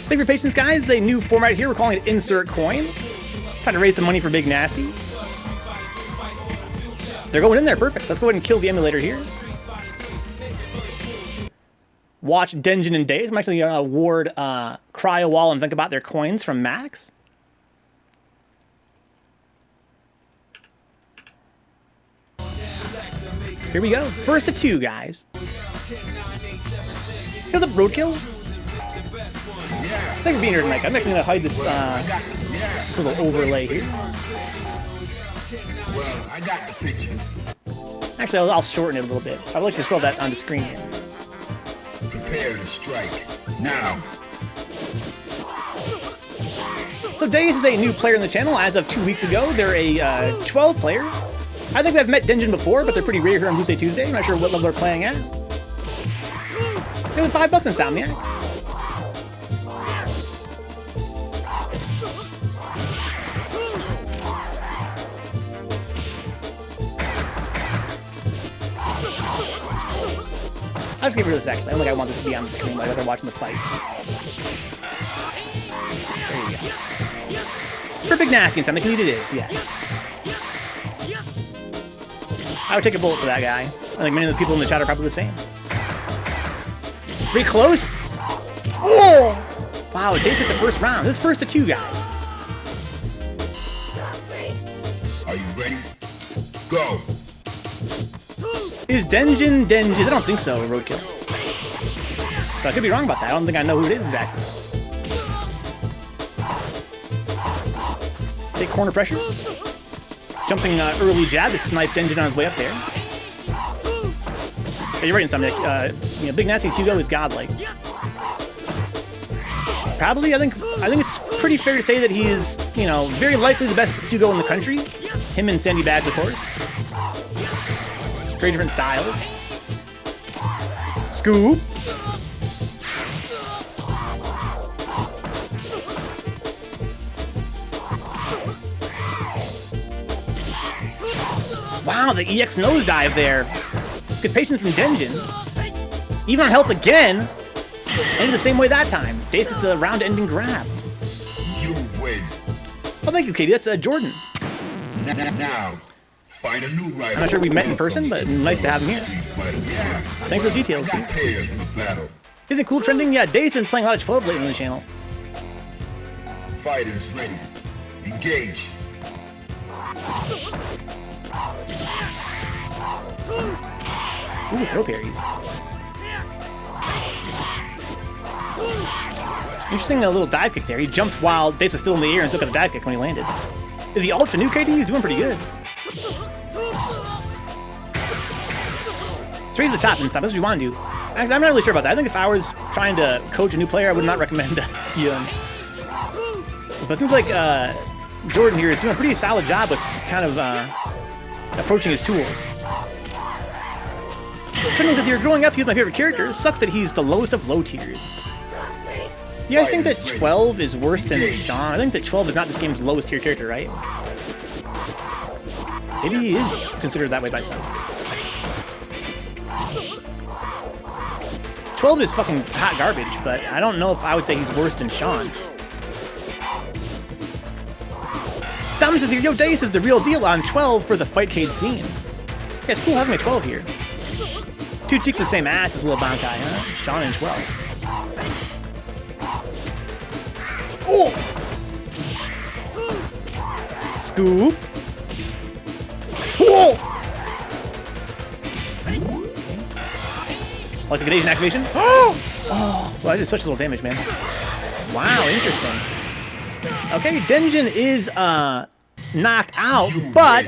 Thank you for your patience, guys. It's a new format here. We're calling it Insert Coin. Trying to raise some money for Big Nasty. They're going in there. Perfect. Let's go ahead and kill the emulator here. Watch Denjin and Days. I'm actually going to award Cryowhal and Vencabot their coins from Max. Here we go. First to 2, guys. Here's a roadkill. Thanks for being here tonight. I'm actually going to hide this, this little overlay here. Well, I got the picture. Actually, I'll shorten it a little bit. I'd like to throw that on the screen here. Prepare to strike. Now. So Days is a new player in the channel. As of 2 weeks ago, they're a 12 player. I think I've met Denjin before, but they're pretty rare here on Bruise-day Tuesday. I'm not sure what level they're playing at. They with $5 Insomniac. I'll just get rid of this actually. I don't think I want this to be on the screen while you guys are watching the fights. There you go. For Big Nasty and something, it is, yeah. I would take a bullet for that guy. I think many of the people in the chat are probably the same. Pretty close. Oh! Wow, Days hit the first round. This is first to 2, guys. Are you ready? Go. Is Denjin Denjin? I don't think so, Roadkill. So I could be wrong about that. I don't think I know who it is exactly. Take corner pressure. Jumping early jab to snipe Denjin on his way up there. Yeah, you're right in something. You know, Big Nasty's Hugo is godlike. Probably, I think it's pretty fair to say that he is, you know, very likely the best Hugo in the country. Him and Sandy Bags, of course. Very different styles. Scoop. Wow, the EX nosedive there. Good patience from Denjin. Even on health again. Ended the same way that time. Dace gets a round-ending grab. You win. Oh, thank you, Katie. That's Jordan. Now, find a new rival. I'm not sure we've met in person, but nice to have him here. Thanks for the details, dude. Isn't it cool trending? Yeah, Dave's been playing a lot of 12 lately on the channel. Fighters ready. Engage. Ooh, throw parries. Interesting little dive kick there. He jumped while Dace was still in the air and took the dive kick when he landed. Is he ultra new, KD? He's doing pretty good. Straight to the top and stuff. That's what you want to do. I'm not really sure about that. I think if I was trying to coach a new player, I would not recommend Yun. But it seems like Jordan here is doing a pretty solid job with kind of approaching his tools. Finland says here, growing up, he was my favorite character. It sucks that he's the lowest of low tiers. Yeah, I think that 12 is worse than Sean. I think that 12 is not this game's lowest tier character, right? Maybe he is considered that way by some. 12 is fucking hot garbage, but I don't know if I would say he's worse than Sean. Dom says here, yo, Dace is the real deal on 12 for the Fightcade scene. Yeah, it's cool having a 12 here. Two cheeks the same ass as Little Bankai, huh? Sean and 12. Oh! Scoop. Whoa! Like the Grenadian activation? Oh! Well, that did such little damage, man. Wow, interesting. Okay, Denjin is knocked out, but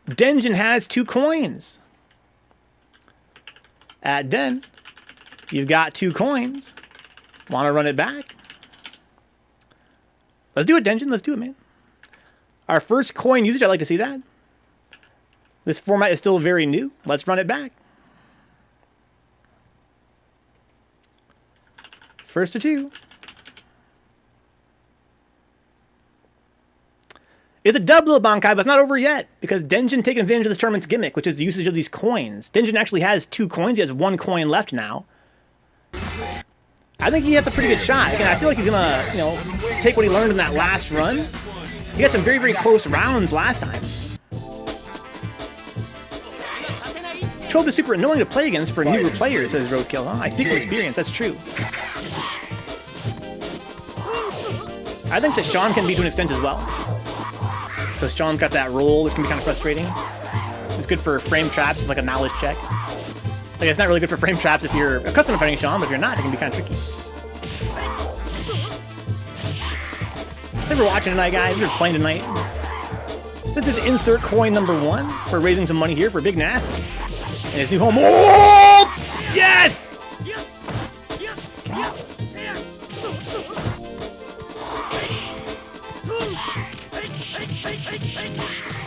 Denjin has 2 coins. At Den, you've got 2 coins. Want to run it back? Let's do it, Denjin. Let's do it, man. Our first coin usage, I'd like to see that. This format is still very new. Let's run it back. First to 2. It's a dub, Little Bankai, but it's not over yet, because Denjin taking advantage of this tournament's gimmick, which is the usage of these coins. Denjin actually has 2 coins. He has 1 coin left now. I think he has a pretty good shot. Again, I feel like he's gonna, you know, take what he learned in that last run. He got some very, very close rounds last time. 12 is super annoying to play against for newer players, says Roadkill. Huh? I speak from experience, that's true. I think that Sean can be to an extent as well. Because Sean's got that roll, which can be kind of frustrating. It's good for frame traps, it's like a knowledge check. Like, it's not really good for frame traps if you're accustomed to fighting Sean, but if you're not, it can be kind of tricky. Thanks for watching tonight, guys. We're playing tonight. This is insert coin number 1. We're raising some money here for Big Nasty. And his new home. Oh! Yes!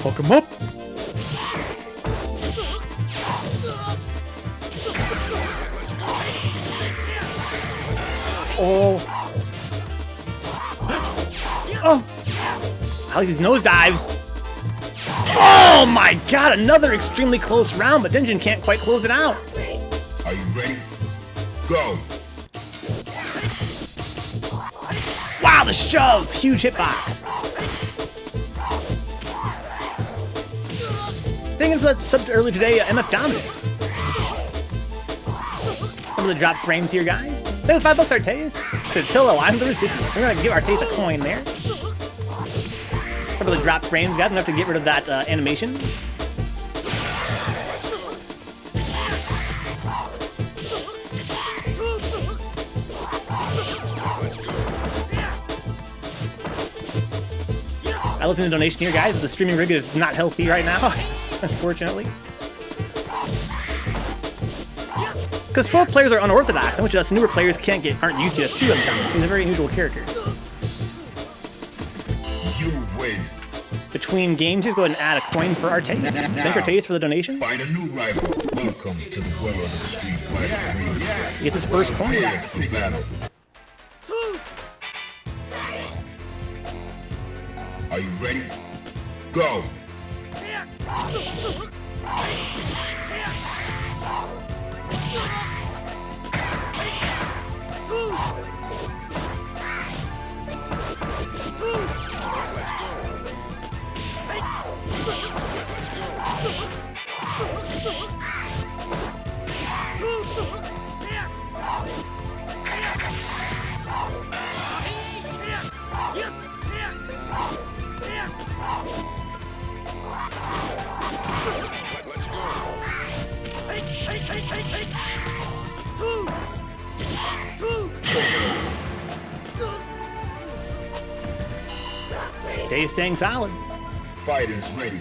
Hook him up. Oh. Oh. I like these nose dives. Oh my god, another extremely close round, but Denjin can't quite close it out. Are you ready? Go. Wow, the shove! Huge hitbox. Thinking for that subbed earlier today, MF Dominus. Some of the drop frames here, guys. Thanks for $5, Arteus. To Tillo, I'm the recipient. We're gonna give Arteus a coin there. Some of the drop frames, guys. Enough to get rid of that animation. I looked in the donation here, guys. The streaming rig is not healthy right now, unfortunately. Because 12 players are unorthodox, which us newer players aren't used to. That's true sometimes. He's a very unusual character. You win. Between games, just go ahead and add a coin for Arteus. Thank Arteus for the donation. Find a new rival. Welcome to the world of the Street Fighter. He gets his first coin. Battle. Are you ready? Go. Day is staying solid. Fighters ready.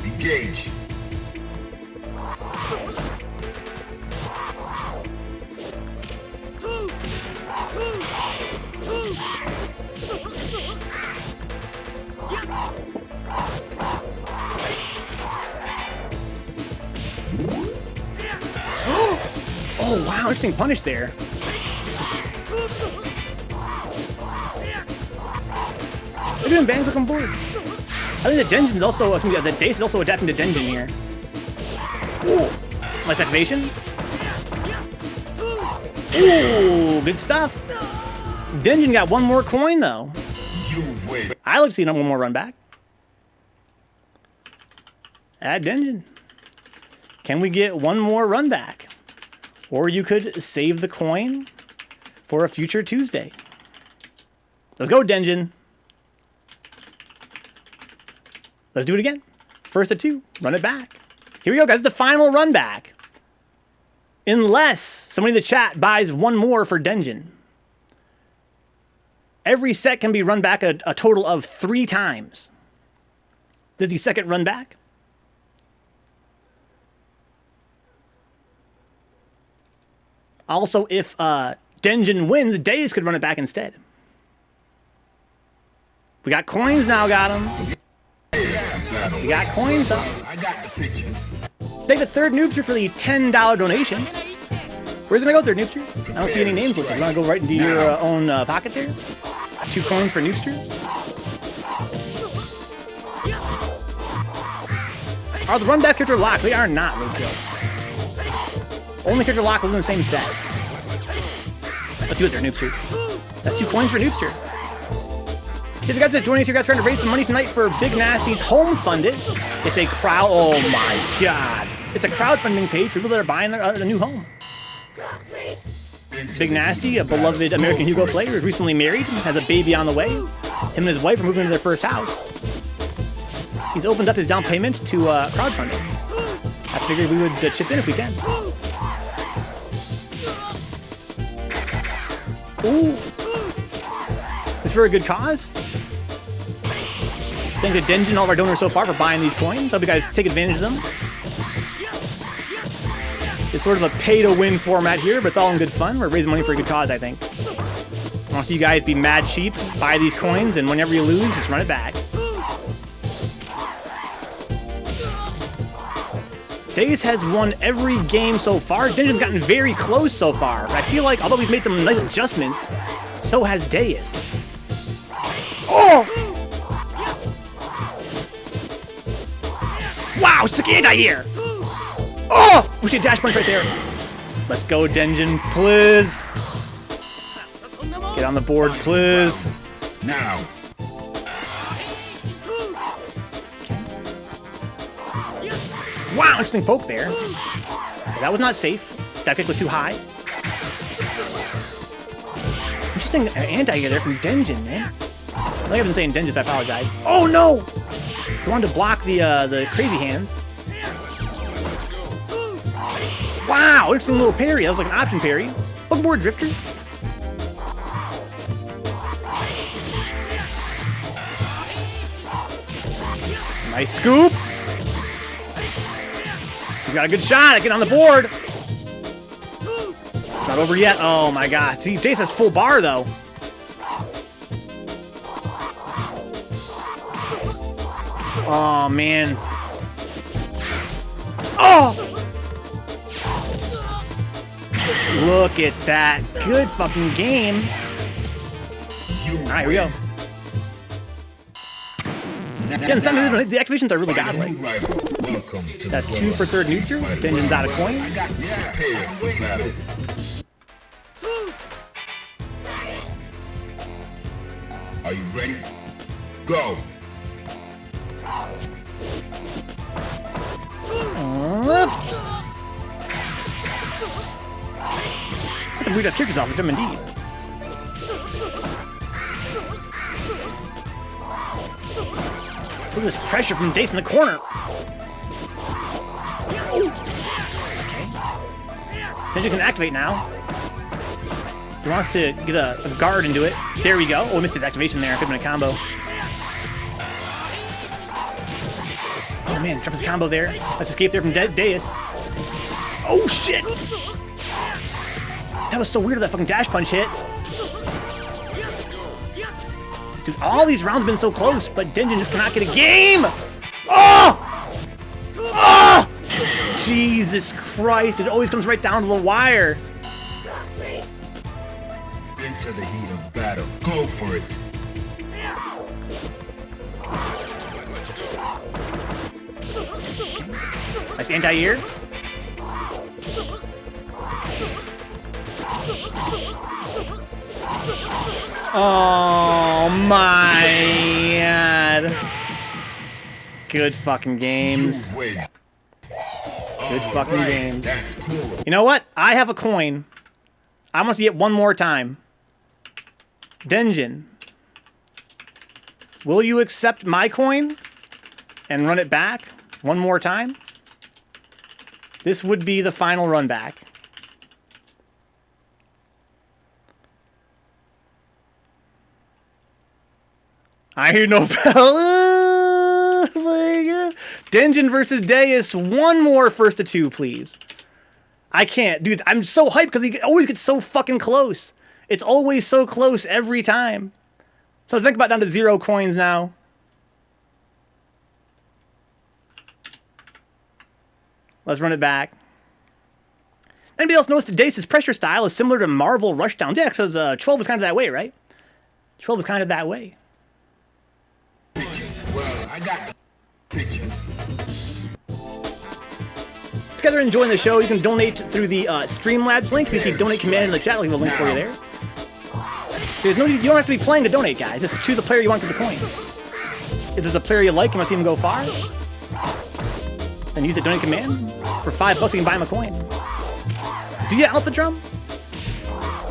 Engage. Oh wow, interesting punish there. They're doing bangs looking board. I think the Denjin's also, the Dace is also adapting to Denjin here. Ooh, nice activation. Ooh, good stuff. Denjin got one more coin though. You win. I like to see one more run back. Add Denjin. Can we get one more run back? Or you could save the coin for a future Tuesday. Let's go, Denjin. Let's do it again. First of 2. Run it back. Here we go, guys. The final run back. Unless somebody in the chat buys one more for Denjin. Every set can be run back a total of 3 times. This is the second run back. Also, if Denjin wins, Daze could run it back instead. We got coins now, got him. We got coins, though. I got the picture. Thank the third Noobster for the $10 donation. Where's it gonna go, third Noobster? I don't see any names listed. You wanna go right into your own pocket there? 2 coins for Noobster. Are the run back character locked? They are not, Roadkill. Only character locked within the same set. Let's do it there, Noobster. That's 2 coins for Noobster. If you guys are joining us, you guys trying to raise some money tonight for Big Nasty's Home Funded. It's a crowd. Oh my god! It's a crowdfunding page for people that are buying a new home. Big Nasty, a beloved American Hugo player, is recently married, has a baby on the way. Him and his wife are moving into their first house. He's opened up his down payment to crowdfunding. I figured we would chip in if we can. Ooh! It's for a good cause. Thank you to Denjin and all of our donors so far for buying these coins. Hope you guys take advantage of them. It's sort of a pay-to-win format here, but it's all in good fun. We're raising money for a good cause, I think. I want to see you guys be mad cheap, buy these coins, and whenever you lose, just run it back. Deus has won every game so far. Denjin's gotten very close so far. But I feel like, although we've made some nice adjustments, so has Deus. Oh! Wow, sick anti-here! Oh! We should dash punch right there. Let's go, Denjin, please. Get on the board, please. Now. Wow, interesting poke there. That was not safe. That kick was too high. Interesting anti-air there from Denjin, man. I think I've been saying Denjin, I apologize. Oh no! He wanted to block the crazy hands. Wow, interesting little parry. That was like an option parry. Bookboard drifter. Nice scoop. He's got a good shot at getting on the board. It's not over yet. Oh my gosh. See, Jace has full bar though. Oh man. Oh! Look at that. Good fucking game. Alright, here we go. Again, the activations are really godlike. That's 2 for third neuter. Denjin's out of coin. Are you ready? Go! Get the weird ass characters off of them indeed. Look at this pressure from Dace in the corner. Okay. Denjin can activate now. He wants to get a guard into it. There we go. Oh, I missed his activation there. Could have been a combo. Oh man, drop his combo there. Let's escape there from Deus. Oh shit! That was so weird that fucking dash punch hit. Dude, all these rounds have been so close, but Denjin just cannot get a game! Oh! Oh! Jesus Christ, it always comes right down to the wire. Into the heat of battle. Go for it. Nice anti-air. Oh my god. Good fucking games. Good fucking games. You know what? I have a coin. I want to see it one more time. Denjin. Will you accept my coin and run it back one more time? This would be the final run back. I hear no bell. Denjin versus Deus. One more first to 2, please. I can't. Dude, I'm so hyped because he always gets so fucking close. It's always so close every time. So think about down to 0 coins now. Let's run it back. Anybody else notice that Deus' pressure style is similar to Marvel Rushdowns? Yeah, because 12 is kind of that way, right? 12 is kind of that way. Well, I got the picture. If you guys are enjoying the show, you can donate through the Streamlabs link. You can see donate command in the chat. I'll leave a link for you there. There's no, you don't have to be playing to donate, guys. Just choose the player you want to get the coins. If there's a player you like, you want to see him go far, then use the donate command. For $5, you can buy him a coin. Do you Alpha Drum?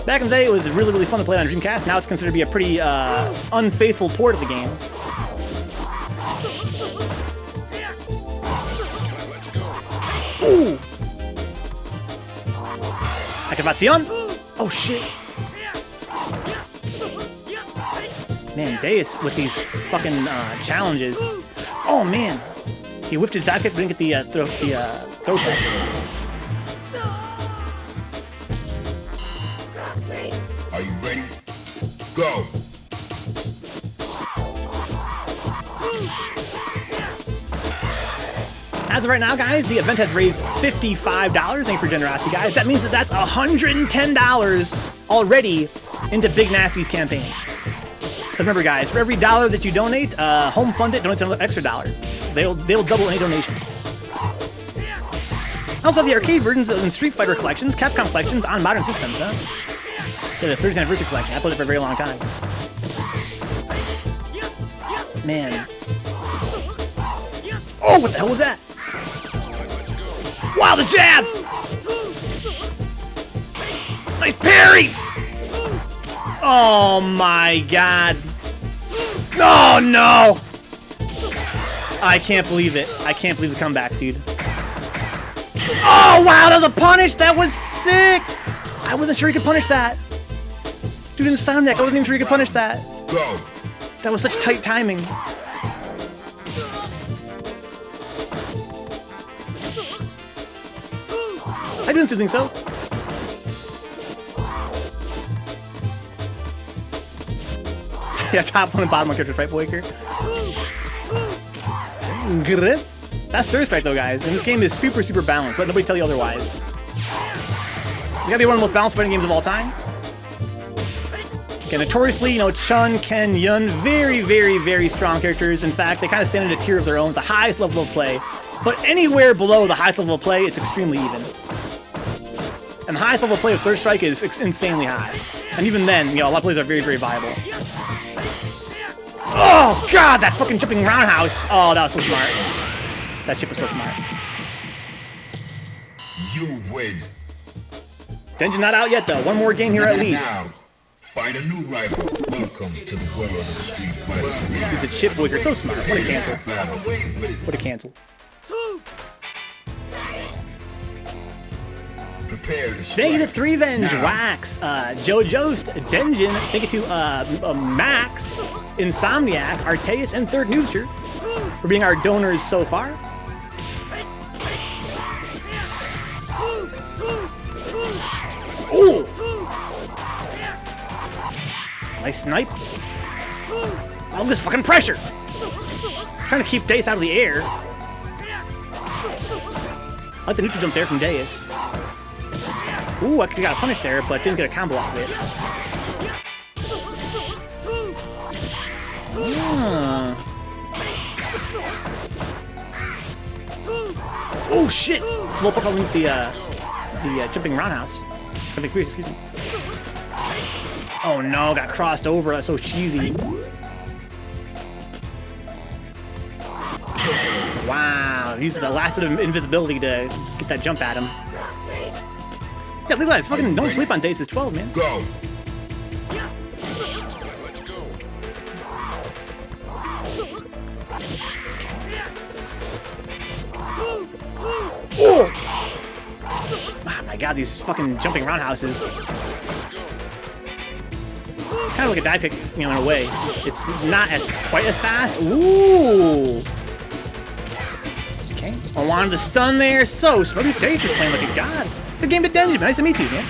Back in the day, it was really, really fun to play on Dreamcast. Now it's considered to be a pretty unfaithful port of the game. Ooh! Activación! Oh shit! Man, Deus with these fucking challenges. Oh man! He whiffed his dive kick, but didn't get the throw back. Are you ready? Go! As of right now, guys, the event has raised $55. Thank you for your generosity, guys. That means that that's $110 already into Big Nasty's campaign. Because remember, guys, for every $1 that you donate, Home Fund It donates another extra $1. They'll double any donation. Also, the arcade versions and Street Fighter collections, Capcom collections on modern systems, huh? The 30th anniversary collection. I played it for a very long time. Man. Oh, what the hell was that? Wow, the jab! Nice parry! Oh my god. Oh no! I can't believe it. I can't believe the comebacks, dude. Oh wow, that was a punish! That was sick! I wasn't sure he could punish that. Dude, in the sound deck, I wasn't even sure he could punish that. Go! That was such tight timing. I didn't think so. Yeah, top one and bottom one characters, right, Boyker? That's third strike, though, guys. And this game is super, super balanced. Let nobody tell you otherwise. It's gotta be one of the most balanced fighting games of all time. Okay, notoriously, you know, Chun, Ken, Yun, very, very, very strong characters. In fact, they kind of stand in a tier of their own, the highest level of play. But anywhere below the highest level of play, it's extremely even. And the highest level of play of Third Strike is insanely high. And even then, you know, a lot of plays are very, very viable. Oh, God, that fucking jumping roundhouse. Oh, that was so smart. That chip was so smart. You win. Denji not out yet, though. One more game here at least. Now, find a new rival. Welcome to the world of the Street Fighter. He's a chip Boyker. So smart. What a cancel. What a cancel. Thank you to Threevenge, Wax, giogiost, Denjin, thank you to Max, Insomniac, Arteus, and Third Nooster for being our donors so far. Ooh! Nice snipe. Oh, this fucking pressure! I'm trying to keep Deus out of the air. I like the neutral jump there from Deus. Ooh, I got a punish there, but didn't get a combo off of it. Oh shit! Let's blow up underneath the jumping roundhouse. Excuse me. Oh no, got crossed over. That's so cheesy. Wow, used the last bit of invisibility to get that jump at him. Yeah, look at that. It's fucking don't sleep on Deus is 12, man. Go. Oh! Oh my god, these fucking jumping roundhouses. It's kind of like a dive kick, you know, in a way. It's not quite as fast. Ooh! Okay. I wanted the stun there. So smart. Deus is playing like a god. Good game to Denji. Nice to meet you, man.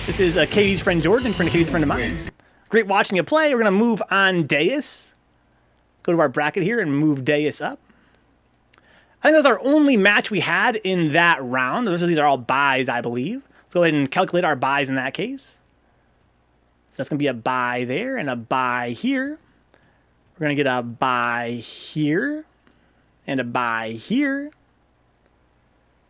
This is Katie's friend Jordan, friend of Katie's friend of mine. Great watching you play. We're gonna move on Deus. Go to our bracket here and move Deus up. I think that's our only match we had in that round. These are all buys, I believe. Let's go ahead and calculate our buys in that case. So that's going to be a buy there and a buy here. We're going to get a buy here and a buy here.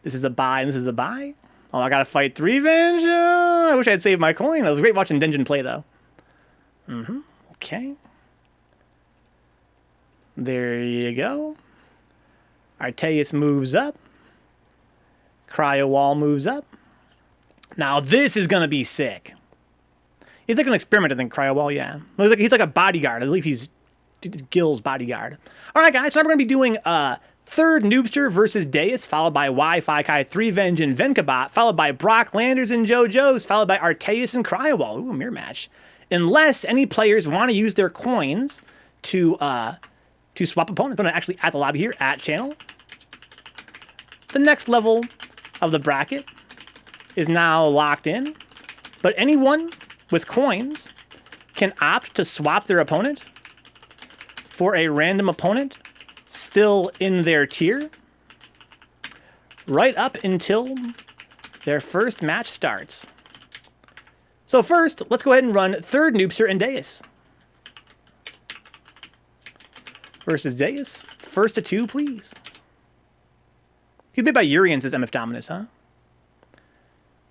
This is a buy and this is a buy. Oh, I got to fight Threevenge. I wish I had saved my coin. It was great watching Denjin play, though. Okay. There you go. Artaeus moves up. Cryowhal moves up. Now this is gonna be sick. He's like an experiment, I think, Cryowhal, yeah. He's like a bodyguard. I believe he's Gil's bodyguard. Alright guys, so now we're gonna be doing third Noobster versus Deus, followed by Wi-Fi Kai, Threevenge, and Vencabot, followed by brocklanders and giogiost, followed by Artaeus and Cryowhal. Ooh, a mirror match. Unless any players want to use their coins to swap opponents. I'm actually at the lobby here, at channel. The next level of the bracket is now locked in, but anyone with coins can opt to swap their opponent for a random opponent still in their tier right up until their first match starts. So first, let's go ahead and run third Noobster and Deus versus Deus. First to 2, please. He's made by Xperience as MF Dominus, huh?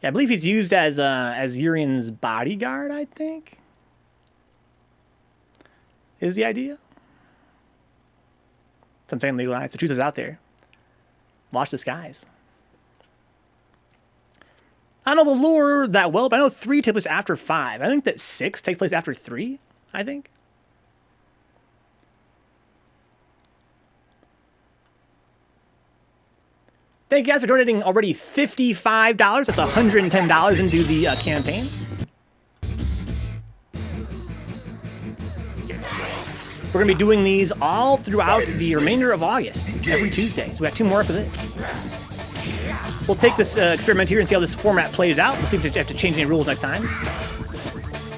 Yeah, I believe he's used as Xperience's bodyguard, I think. Is the idea? So I'm saying legalized. The truth is out there. Watch the skies. I don't know the lore that well, but I know 3 takes place after 5. I think that 6 takes place after 3, I think. Thank you guys for donating already $55. That's $110 into the campaign. We're going to be doing these all throughout the remainder of August, every Tuesday. So we got 2 more after this. We'll take this experiment here and see how this format plays out. We'll see if we have to change any rules next time.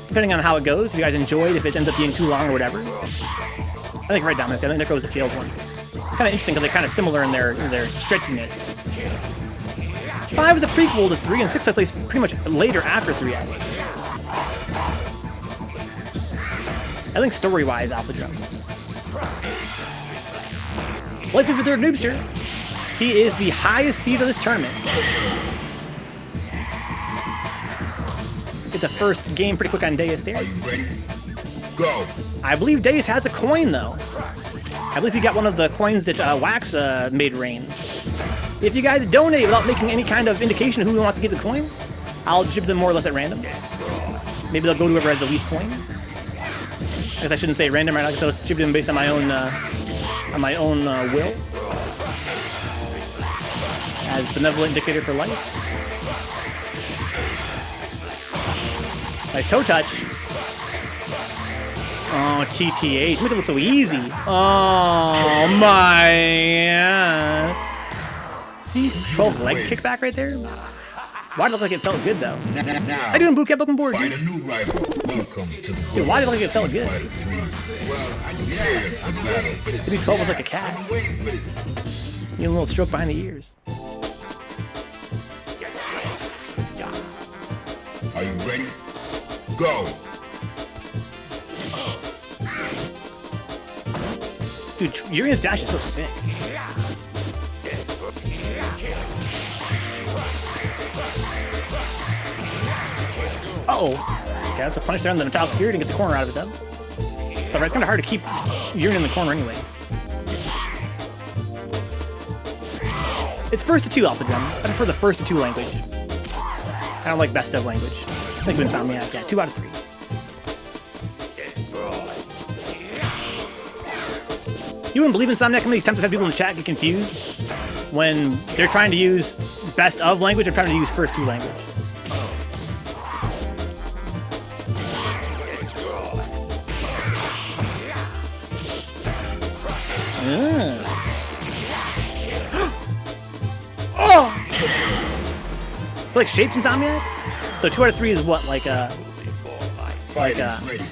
Depending on how it goes, if you guys enjoyed, if it ends up being too long or whatever. I think right, Dominus. I think Necro was a failed one. Kind of interesting because they're kind of similar in their stretchiness. 5 is a prequel to 3, and 6 takes place pretty much later after 3S. I think story-wise, Alpha Drum. Let's do the third Noobster. He is the highest seed of this tournament. It's a first game pretty quick on Deus there. Are you ready? Go. I believe Deus has a coin, though. I believe he got one of the coins that Wax made rain. If you guys donate without making any kind of indication of who wants to get the coin, I'll distribute them more or less at random. Maybe they'll go to whoever has the least coin. I guess I shouldn't say random right now, because I'll distribute them based on my own will. As benevolent dictator for life. Nice toe touch. Oh, TTH. Make it look so easy. Oh, my God. See? 12's leg kickback right there? Why did it look like it felt good, though? How you doing, Bootcamp? Welcome aboard, dude. Dude, why did it look like it felt good? Maybe 12 was like a cat. You a little stroke behind the ears. Are you ready? Go. Dude, Xperience dash is so sick. Uh-oh. Okay, that's a punish there on the metallic sphere to get the corner out of it, though. It's alright, it's kind of hard to keep Urine in the corner anyway. It's first to 2 Alpha Drum. I prefer the first to 2 language. I don't like best of language. I think it's Insomniac, yeah, 2 out of 3. You wouldn't believe Insomniac how many times I've had people in the chat get confused when they're trying to use best of language, they're trying to use first 2 language. Oh! Like shapes Insomniac? So 2 out of 3 is what, like a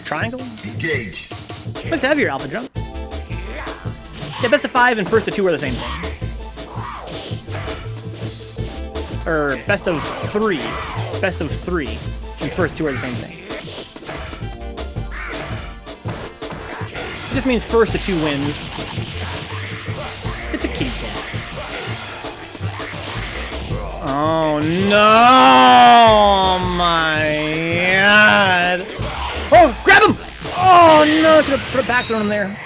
triangle? Engage. Nice to have your Alpha Drum. Yeah, best of 5 and first to 2 are the same thing. Or best of 3. Best of 3 and first 2 are the same thing. It just means first to 2 wins. It's a kitty cat. Oh no! Oh my God! Oh, grab him! Oh no! Could have put it back, thrown him there.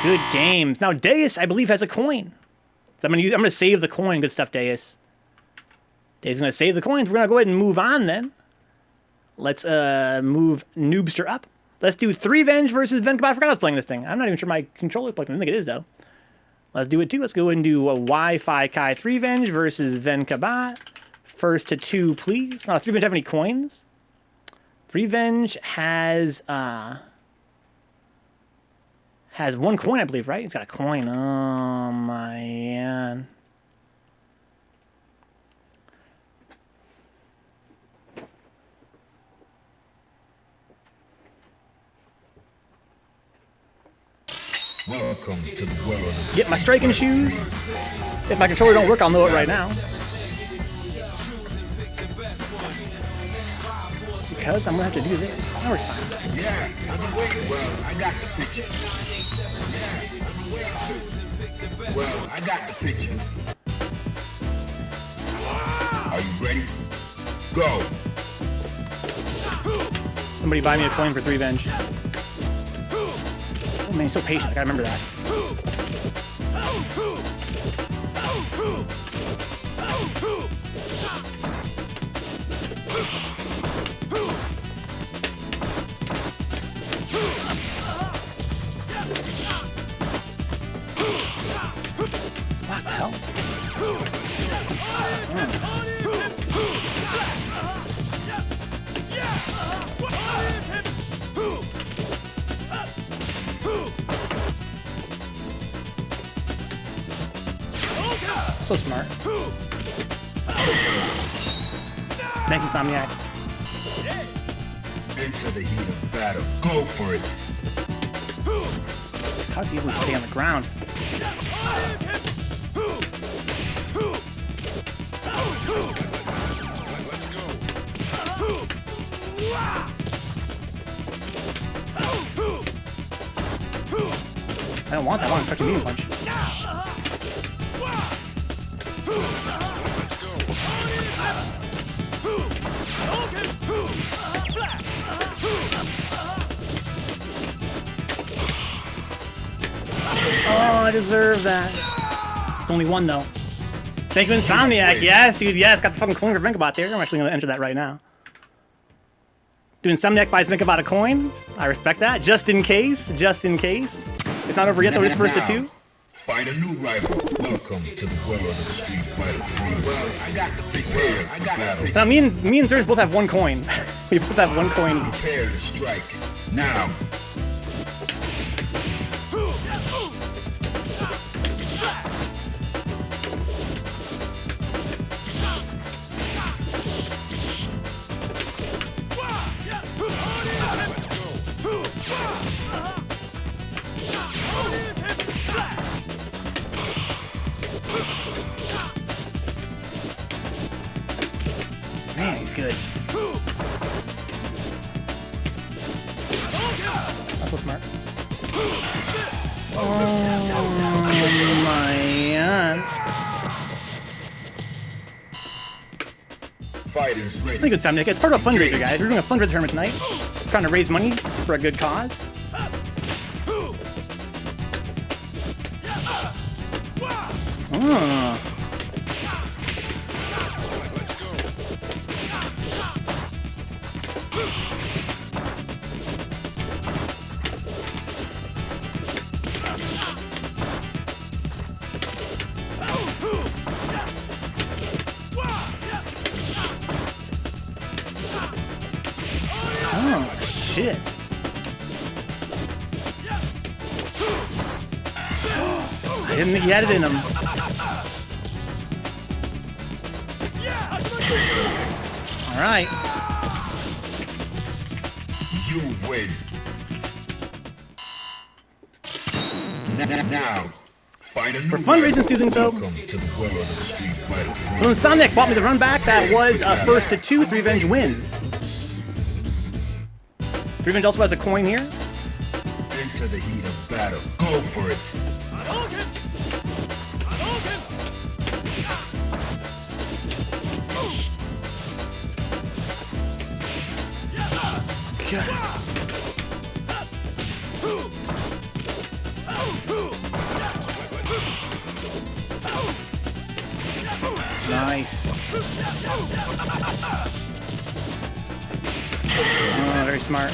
Good game. Now Deus, I believe, has a coin. So I'm gonna save the coin. Good stuff, Deus. Deus gonna save the coins. We're gonna go ahead and move on then. Let's move Noobster up. Let's do Threevenge versus Vencabot. I forgot I was playing this thing. I'm not even sure my controller plugged in. I think it is though. Let's do it too. Let's go ahead and do a Wi-Fi Kai Threevenge versus Vencabot. First to 2, please. Oh, Threevenge have any coins? Threevenge has 1 coin, I believe, right? He's got a coin. Oh man. Welcome to the world. Get my striking shoes. If my controller don't work, I'll know it right now. Because I'm gonna have to do this. That works fine. Yeah, well, I got the picture. Well, I got the picture. Are you ready? Go. Somebody buy me a coin for Threevenge. Oh man, he's so patient. I gotta remember that. What the hell? So smart. Thanks, Insomniac. Into the heat of battle. Go for it. How does he even stay on the ground? I don't want that. I want to touch a medium punch. Oh, I deserve that. Only 1 though. Thank you, Insomniac. Yes, dude. Yes, got the fucking coin for Vencabot there. I'm actually gonna enter that right now. Do Insomniac buys Vencabot a coin? I respect that. Just in case. Just in case. It's not over yet though. It's first to 2. Find a new rival. Welcome to the world of the Street Fighter 3. Well, I got the picture. I got the So me and Threevenge both have 1 coin. We both have 1 coin each. Prepare to strike. Now. Man, he's good. That's so smart. Oh man. Fighters ready. I think it's time to it's part of a fundraiser, guys. We're doing a fundraiser tournament tonight. Trying to raise money for a good cause. Oh. Oh, shit. I didn't think he had it in him. All right. You win. Now, find a new For fun reasons, doing so. Welcome to the world of the Street Fighter 3. So when Sonic bought me the run back, that was a first to 2. Threevenge wins. Threevenge also has a coin here. Into the heat of battle. Go for it. God. Nice. Oh, very smart.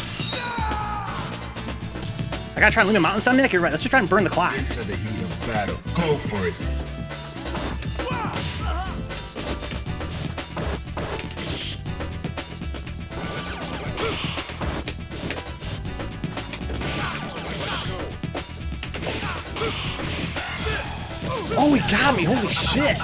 I gotta try and lean a mountain stun neck. You're right. Let's just try and burn the clock. Into the heat of battle. Go for it. Oh, he got me. Holy shit.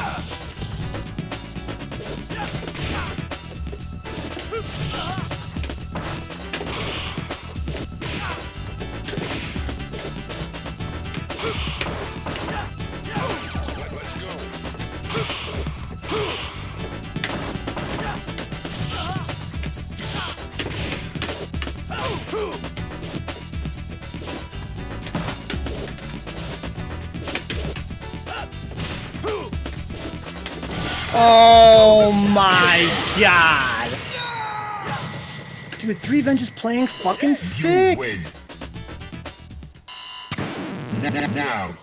Oh my god! Dude, Threevenge is playing fucking sick! Win. Now,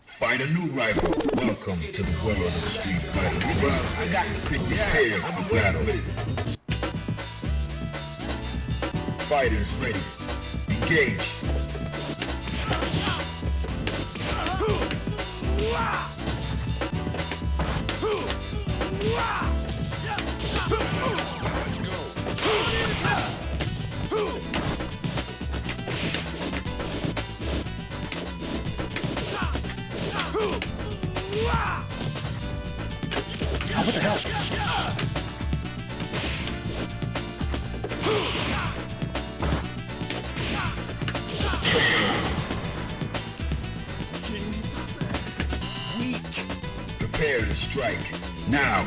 find a new rival. Welcome to the world of the street fighter. Well, I got to prepare for the battle. Fighters ready. Engage. Oh, what the hell? Prepare to strike. Now.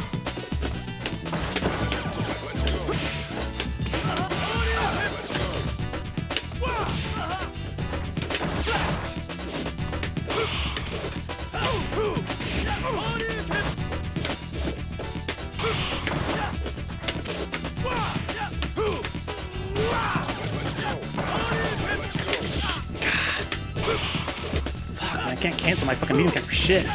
Fuck, I can't cancel my fucking medium cap for shit.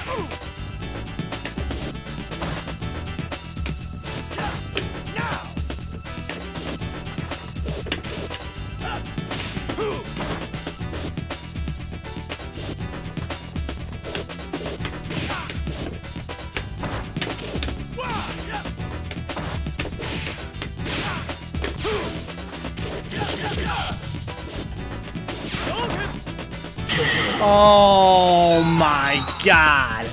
Oh my god.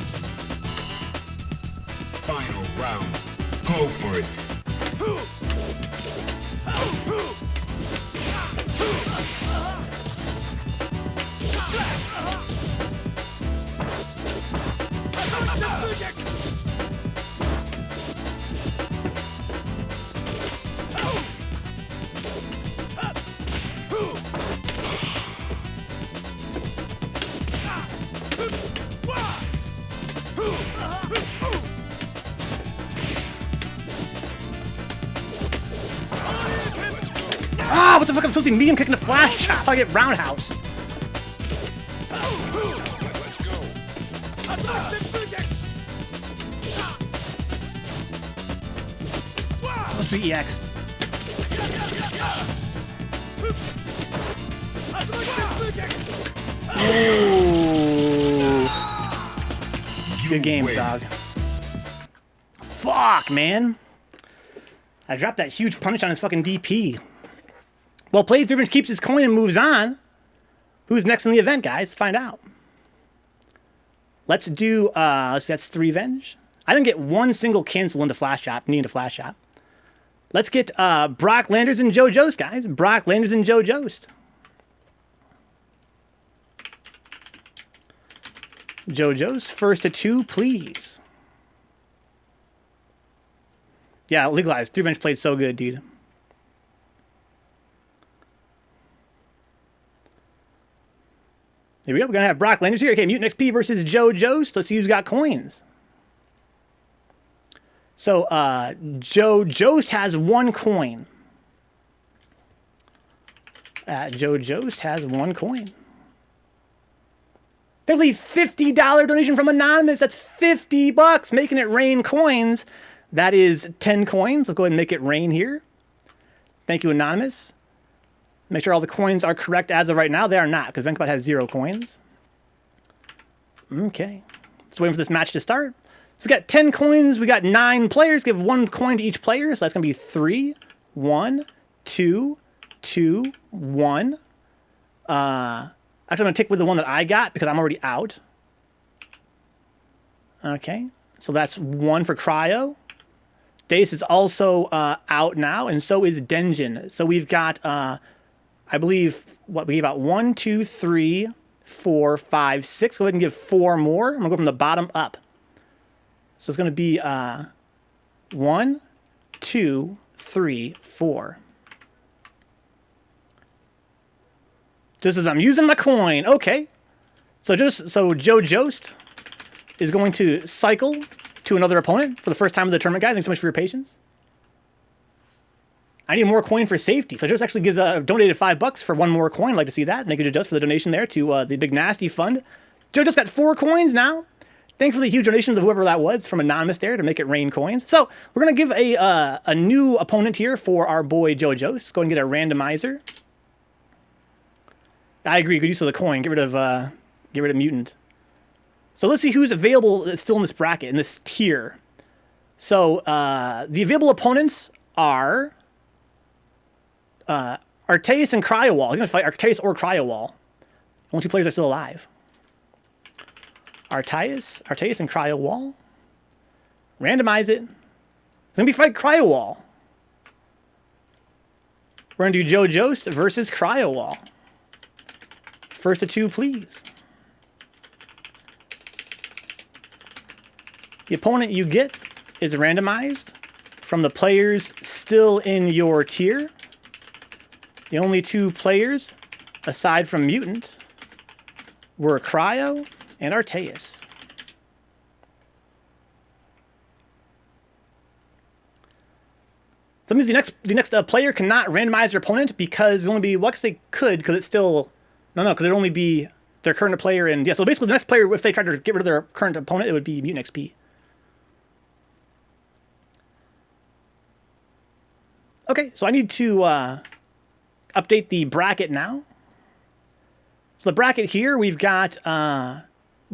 Final round. Go for it. Ah, what the fuck? I'm filthy medium kicking the flash chop. I get roundhouse. Must be EX. Ooh. Good game, dog. Fuck, man. I dropped that huge punch on his fucking DP. Well played, Threevenge keeps his coin and moves on. Who's next in the event, guys? Find out. Let's do, so that's Threevenge. I didn't get one single cancel into Flash Shot, knee into Flash Shot. Let's get brocklanders and giogiost, guys. Brocklanders and giogiost. Giogiost, first to 2, please. Yeah, legalized. Threevenge played so good, dude. Here we go. We're going to have brocklanders here. Okay, Mutant XP versus giogiost. Let's see who's got coins. So, giogiost has 1 coin. Giogiost has 1 coin. Thankfully, $50 donation from Anonymous. That's 50 bucks, making it rain coins. That is 10 coins. Let's go ahead and make it rain here. Thank you, Anonymous. Make sure all the coins are correct as of right now. They are not, because Vencabot has 0 coins. Okay. Just waiting for this match to start. So we got 10 coins. We got 9 players. Give 1 coin to each player. So that's going to be 3, 1, 2, 2, 1. Actually, I'm going to take with the one that I got because I'm already out. Okay. So that's 1 for Cryo. Dace is also out now, and so is Denjin. So we've got, I believe, what we gave out 1, 2, 3, 4, 5, 6. Go ahead and give 4 more. I'm going to go from the bottom up. So it's going to be 1, 2, 3, 4. Just as I'm using my coin. Okay. So giogiost is going to cycle to another opponent for the first time of the tournament, guys. Thanks so much for your patience. I need more coin for safety. So Jost actually gives donated $5 for 1 more coin. I'd like to see that. Thank you to Jost for the donation there to the Big Nasty Fund. Joe just got 4 coins now. Thanks for the huge donation to whoever that was from Anonymous there to make it rain coins. So we're going to give a new opponent here for our boy giogiost. Let's go and get a randomizer. I agree. Good use of the coin. Get rid of Mutant. So let's see who's available that's still in this bracket, in this tier. So the available opponents are Arteus and Cryowhal. He's going to fight Arteus or Cryowhal. Only 2 players are still alive. Arteus and Cryowhal. Randomize it. It's going to be fight Cryowhal. We're going to do giogiost versus Cryowhal. First of 2, please. The opponent you get is randomized from the players still in your tier. The only 2 players, aside from Mutant, were Cryo and Arteus. That means the next player cannot randomize their opponent because it'll only be, well, they could because it's still, because it'd only be their current player. And yeah, so basically the next player, if they tried to get rid of their current opponent, it would be Mutant XP. Okay, so I need to update the bracket now. So the bracket here, we've got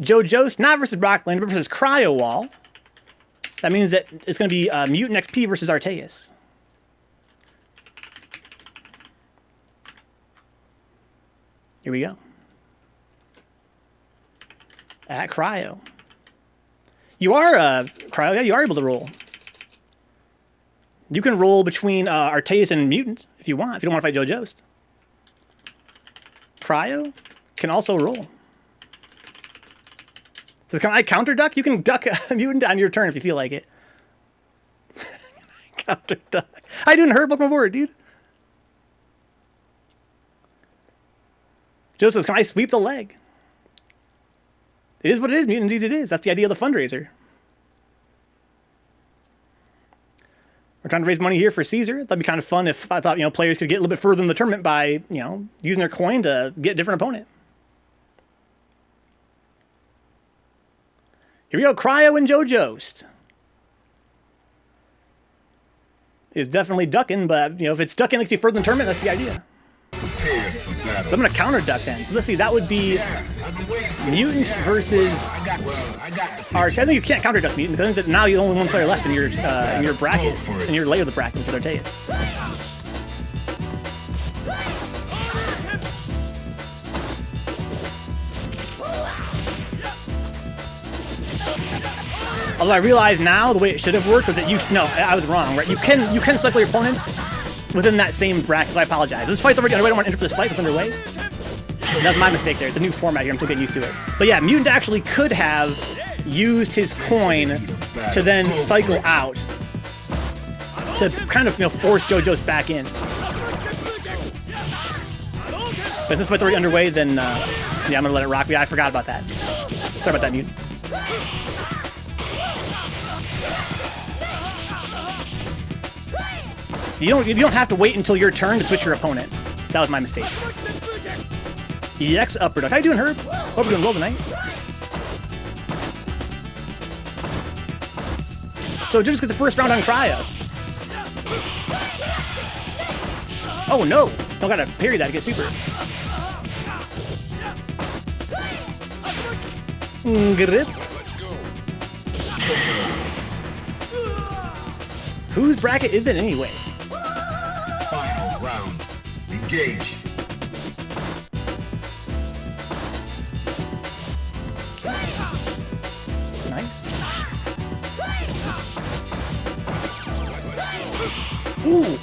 giogiost, not versus Brocklander, but versus Cryowhal. That means that it's going to be Mutant XP versus Arteus. Here we go. At Cryo. You are, Cryo, yeah, you are able to roll. You can roll between Arteus and Mutant if you want, if you don't want to fight giogiost. Cryo can also roll. So can I counter duck? You can duck a Mutant on your turn if you feel like it. Counter duck. I didn't hurt my word, dude. Joe says, can I sweep the leg? It is what it is, Mutant. Indeed it is. That's the idea of the fundraiser. We're trying to raise money here for Caesar. That'd be kind of fun if I thought, players could get a little bit further in the tournament by, using their coin to get a different opponent. Here we go, Cryo and giogiost. It's definitely ducking, but, if it's ducking makes you further in the tournament, that's the idea. So I'm going to counter duck then. So let's see, that would be Mutant versus Arch. I think you can't counter duck Mutant because I think that now you only one player left in your bracket, in your layer of the bracket with Arteus. Although I realize now the way it should have worked was that I was wrong, right? You can cycle your opponent within that same bracket, so I apologize. This fight's already underway. I don't want to interrupt this fight that's underway. That's my mistake there. It's a new format here. I'm still getting used to it. But yeah, Mutant actually could have used his coin to then cycle out to kind of force giogiost back in. But since this fight's already underway, then yeah, I'm gonna let it rock. Yeah, I forgot about that. Sorry about that, Mutant. You don't have to wait until your turn to switch your opponent. That was my mistake. EX upper duck. How you doing, Herb? Hope you're doing well tonight. So just gets the first round on Cryo. Oh no! Don't gotta parry that to get super. Grip. Whose bracket is it anyway? Final round. Engage. Nice. Ooh.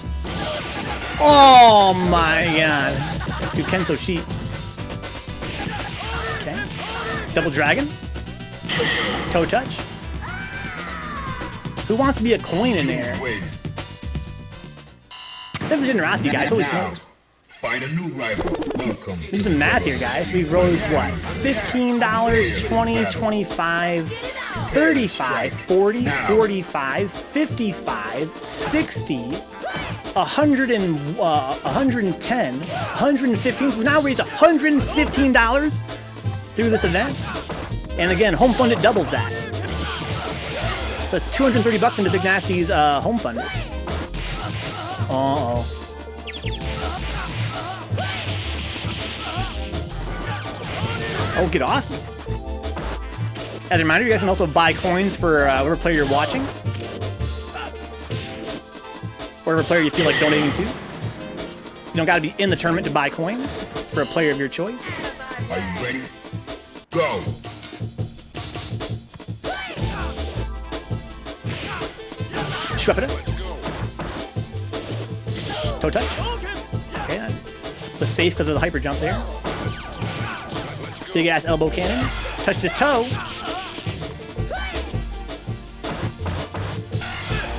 Oh my god. Dude, Ken's so cheap. Okay. Double dragon. Toe touch. Who wants to be a coin in there? That's the generosity, guys. Holy smokes. Find a new rival. Welcome. Do some math here, guys. We rose what? $15, $20, $25, $35, $40, $45, $55, $60, $110, $115. We've now raised $115 through this event. And again, home fund, it doubles that. So that's $230 into Big Nasty's home fund. Uh-oh. Oh, get off me. As a reminder, you guys can also buy coins for whatever player you're watching. Whatever player you feel like donating to. You don't gotta be in the tournament to buy coins for a player of your choice. Are you ready? Go! Shwep it. Toe touch. Okay, that was safe because of the hyper jump there. Big ass elbow cannon. Touched his toe.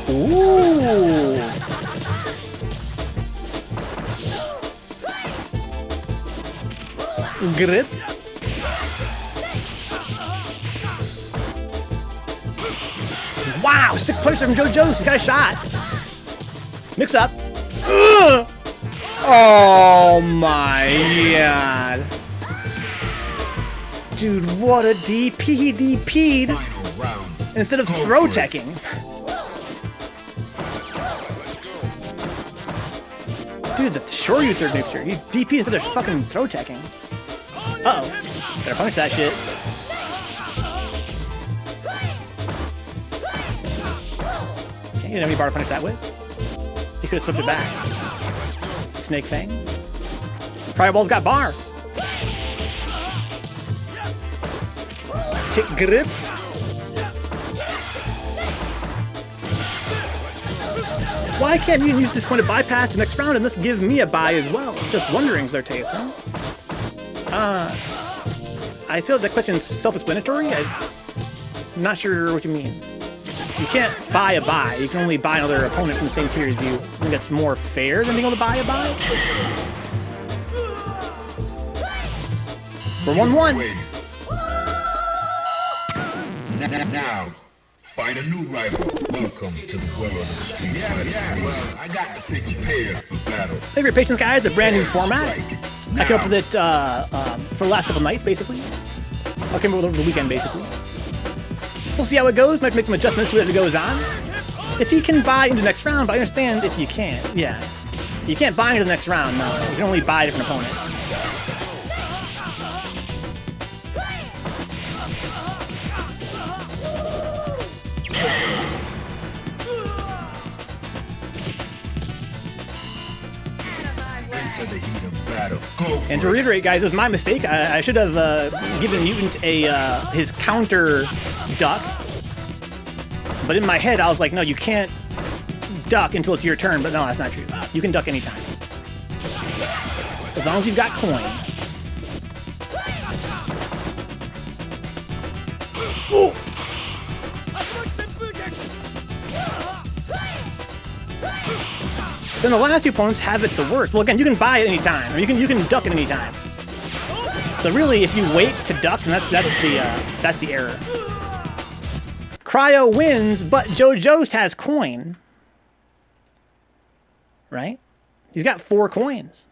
Ooh. Grip. Wow, sick punch from giogiost. He's got a shot. Mix up. Ugh. Oh my god. Dude, what a DP. He DP'd instead of throw teching. Dude, the Shoryu third mixture. He DP instead of fucking throw teching. Uh-oh. Better punish that shit. Okay, you didn't have any bar to punish that with. He could have flipped it back. Snake Fang. Cryowhal's got bar. Tick grips. Why can't you use this coin to bypass the next round and this give me a buy as well? Just wondering, Zartace, huh? I feel that question's self-explanatory. I'm not sure what you mean. You can't buy a buy. You can only buy another opponent from the same tier as you. I think that's more fair than being able to buy a buy. We're 1-1. Now, find a new rival. Welcome to the world of the street. Yeah, well, I got the pitch prepared for battle. Thank you for your patience, guys. A brand new format. I came up with it for the last couple nights, basically. I came up with it over the weekend, basically. We'll see how it goes. Might make some adjustments to it as it goes on. If he can buy into the next round, but I understand if you can't. Yeah. You can't buy into the next round, no. You can only buy a different opponent. And to reiterate, guys, this is my mistake. I should have given Mutant his counter duck. But in my head, I was like, no, you can't duck until it's your turn. But no, that's not true. You can duck anytime. As long as you've got coin. Ooh. Then the last two opponents have it the worst. Well, again, you can buy at any time, or you can duck at any time. So really, if you wait to duck, then that's the error. Cryo wins, but giogiost has coin. Right? He's got 4 coins.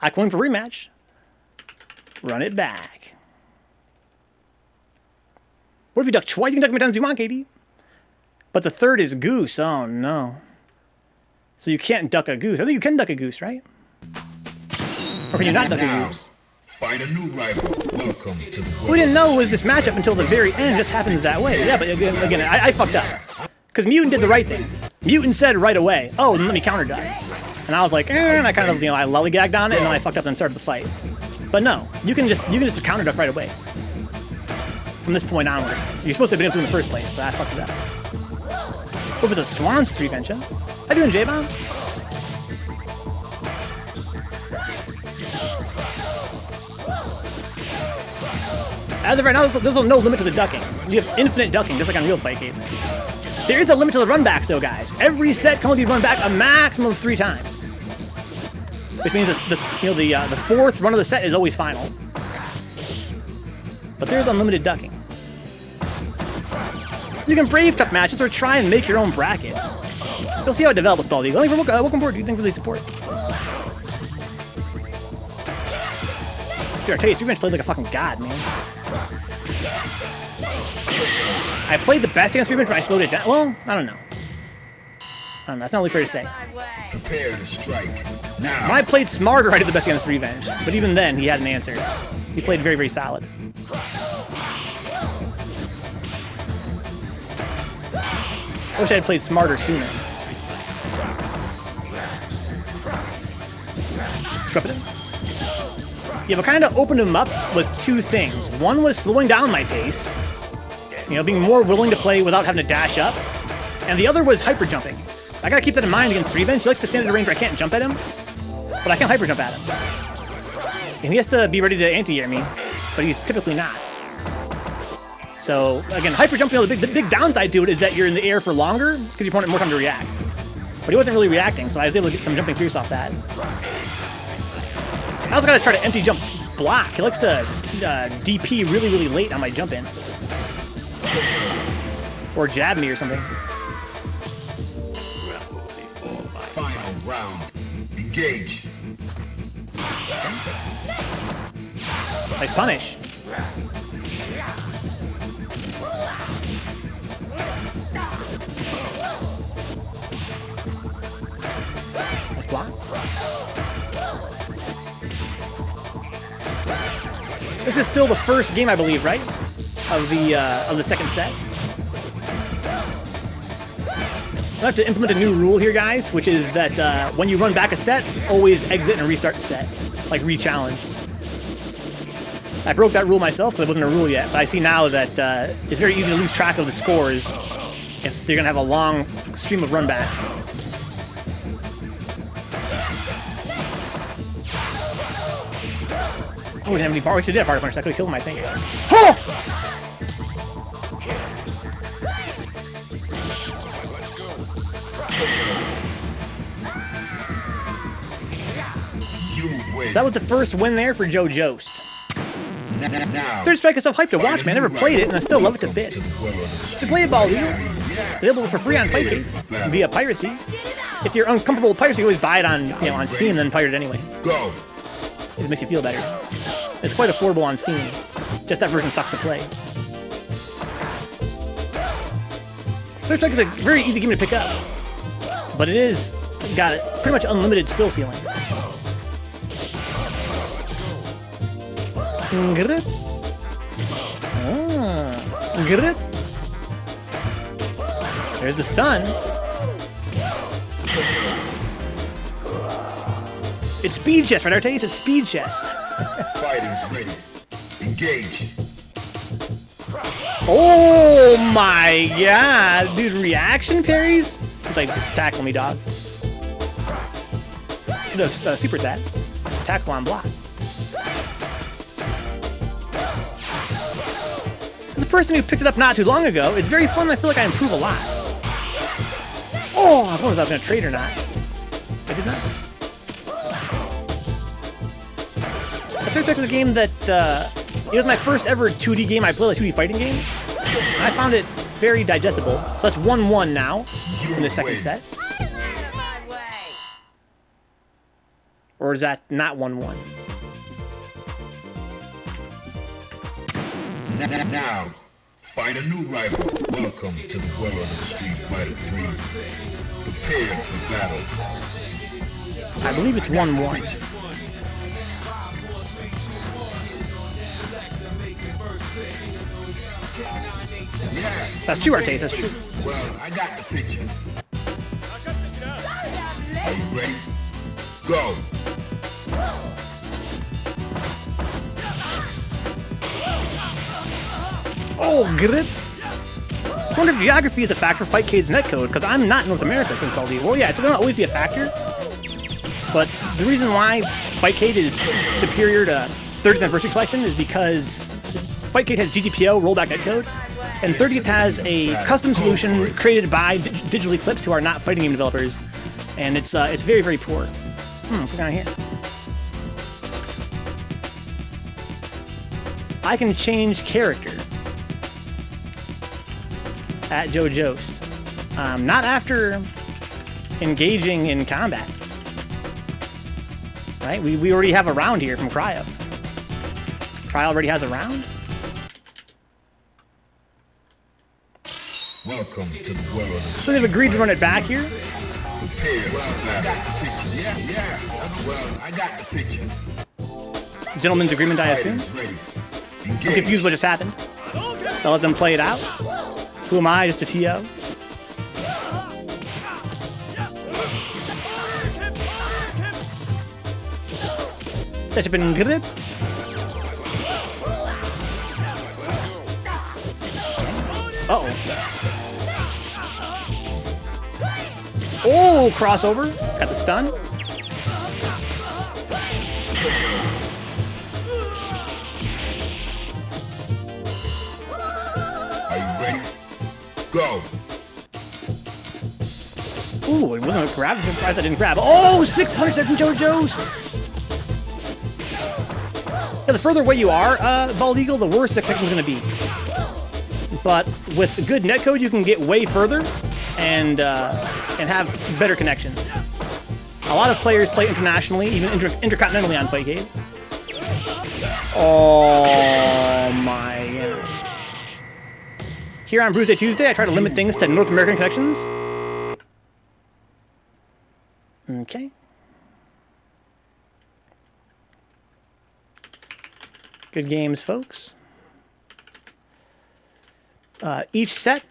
I coin for rematch. Run it back. What if you duck twice? You can duck as many times as you want, Katie. But the third is goose. Oh, no. So you can't duck a goose. I think you can duck a goose, right? Or can you not duck a goose? Find a new rival. Welcome to the We didn't know it was this matchup until the very end. It just happens that way. Yeah, but again, I fucked up. Because Mutant did the right thing. Mutant said right away, oh, let me counter duck. And I was like, and I kind of, I lollygagged on it, and then I fucked up and started the fight. But no, you can just counter duck right away. From this point onward. You're supposed to have been able to in the first place, but I fucked it up. Oh, if it's a Swan's Threevenge, huh? How you doing, J-Bomb? As of right now, there's no limit to the ducking. You have infinite ducking, just like on real Fightcade. There is a limit to the runbacks, though, guys. Every set can only be run back a maximum of 3 times, which means that the fourth run of the set is always final. But there's unlimited ducking. You can brave tough matches or try and make your own bracket. You'll see how it develops, Bald Eagle. Welcome aboard, dude. Thanks for the support. Dude, I tell you, Threevenge played like a fucking god, man. I played the best against Threevenge, but I slowed it down. Well, I don't know. That's not really fair to say. Prepare to strike. Now. When I played smarter, I did the best against Threevenge. But even then, he had an answer. He played very, very solid. I wish I had played smarter sooner. Shrub it in. Yeah, what kind of opened him up was 2 things. One was slowing down my pace. Being more willing to play without having to dash up. And the other was hyper jumping. I gotta keep that in mind against Threevenge. He likes to stand at a range where I can't jump at him, but I can hyper jump at him. And he has to be ready to anti-air me, but he's typically not. So again, hyper jumping, the big downside to it is that you're in the air for longer because your opponent more time to react. But he wasn't really reacting, so I was able to get some jumping fierce off that. I also gotta try to empty jump block. He likes to DP really, really late on my jump in. Or jab me or something. Final round. Engage. Nice punish. Nice block. This is still the first game, I believe, right? Of the second set. I have to implement a new rule here, guys, which is that when you run back a set, always exit and restart the set, like re-challenge. I broke that rule myself because it wasn't a rule yet, but I see now that it's very easy to lose track of the scores if they're gonna have a long stream of run backs. Oh, we didn't have any power. We did have power punch. That could have killed him, I think. Oh! That was the first win there for giogiost. Third Strike is so hyped to watch, man. I never played it, and I still love it to bits. To play it, Bald Eagle. It's available for free on Fightcade via piracy. If you're uncomfortable with piracy, you always buy it on on Steam, and then pirate it anyway. It makes you feel better. It's quite affordable on Steam. Just that version sucks to play. Third Strike is a very easy game to pick up, but it is got pretty much unlimited skill ceiling. Get it? Get it? There's the stun. It's speed chess, right, Artace? It's speed chess. Fighting's ready. Engage. Oh my god, dude! Reaction parries? It's like tackle me, dog. Should have super attack. Tackle on block. As a person who picked it up not too long ago, it's very fun. I feel like I improve a lot. Oh, I wonder if I was gonna trade or not. I did not. Third Strike was a game that it was my first ever 2D game. I played a 2D fighting game. And I found it very digestible. So that's 1-1 now in the second set. Or is that not 1-1? Now, find a new rival. Welcome to the world of Street Fighter 3. Prepare for battle. I believe it's 1-1. Yeah. That's true, Artace, that's true. Well, I got the picture. Are you ready? Go. Oh, grip. I wonder if geography is a factor for Fightcade's netcode, because I'm not in North America since all these. Well, yeah, it's going to always be a factor. But the reason why Fightcade is superior to 30th Anniversary Collection is because Fightcade has GGPO rollback netcode, and 30th has a custom solution created by Digital Eclipse, who are not fighting game developers, and it's very, very poor. What's going on here? I can change character at giogiost. Not after engaging in combat. Right? We already have a round here from Cryo. Cryo already has a round. Welcome to the world of So they've agreed to run it back here. Prepare for battle. Yeah. Well, I got the picture. Gentleman's agreement, I assume. Ready. I'm Engage. confused what just happened. I'll let them play it out. Who am I? Just a TO? That should have been grip. Uh-oh. Oh, crossover. Got the stun. Are you ready? Go. Ooh, it wasn't a grab. I'm surprised I didn't grab. Oh, 600 from giogiost. Yeah, the further away you are, Bald Eagle, the worse the connection's going to be. But with good netcode, you can get way further and have better connections. A lot of players play internationally, even intercontinentally on Fightcade. Oh my god. Here on Bruise-day Tuesday, I try to limit things to North American connections. Okay. Good games, folks. Each set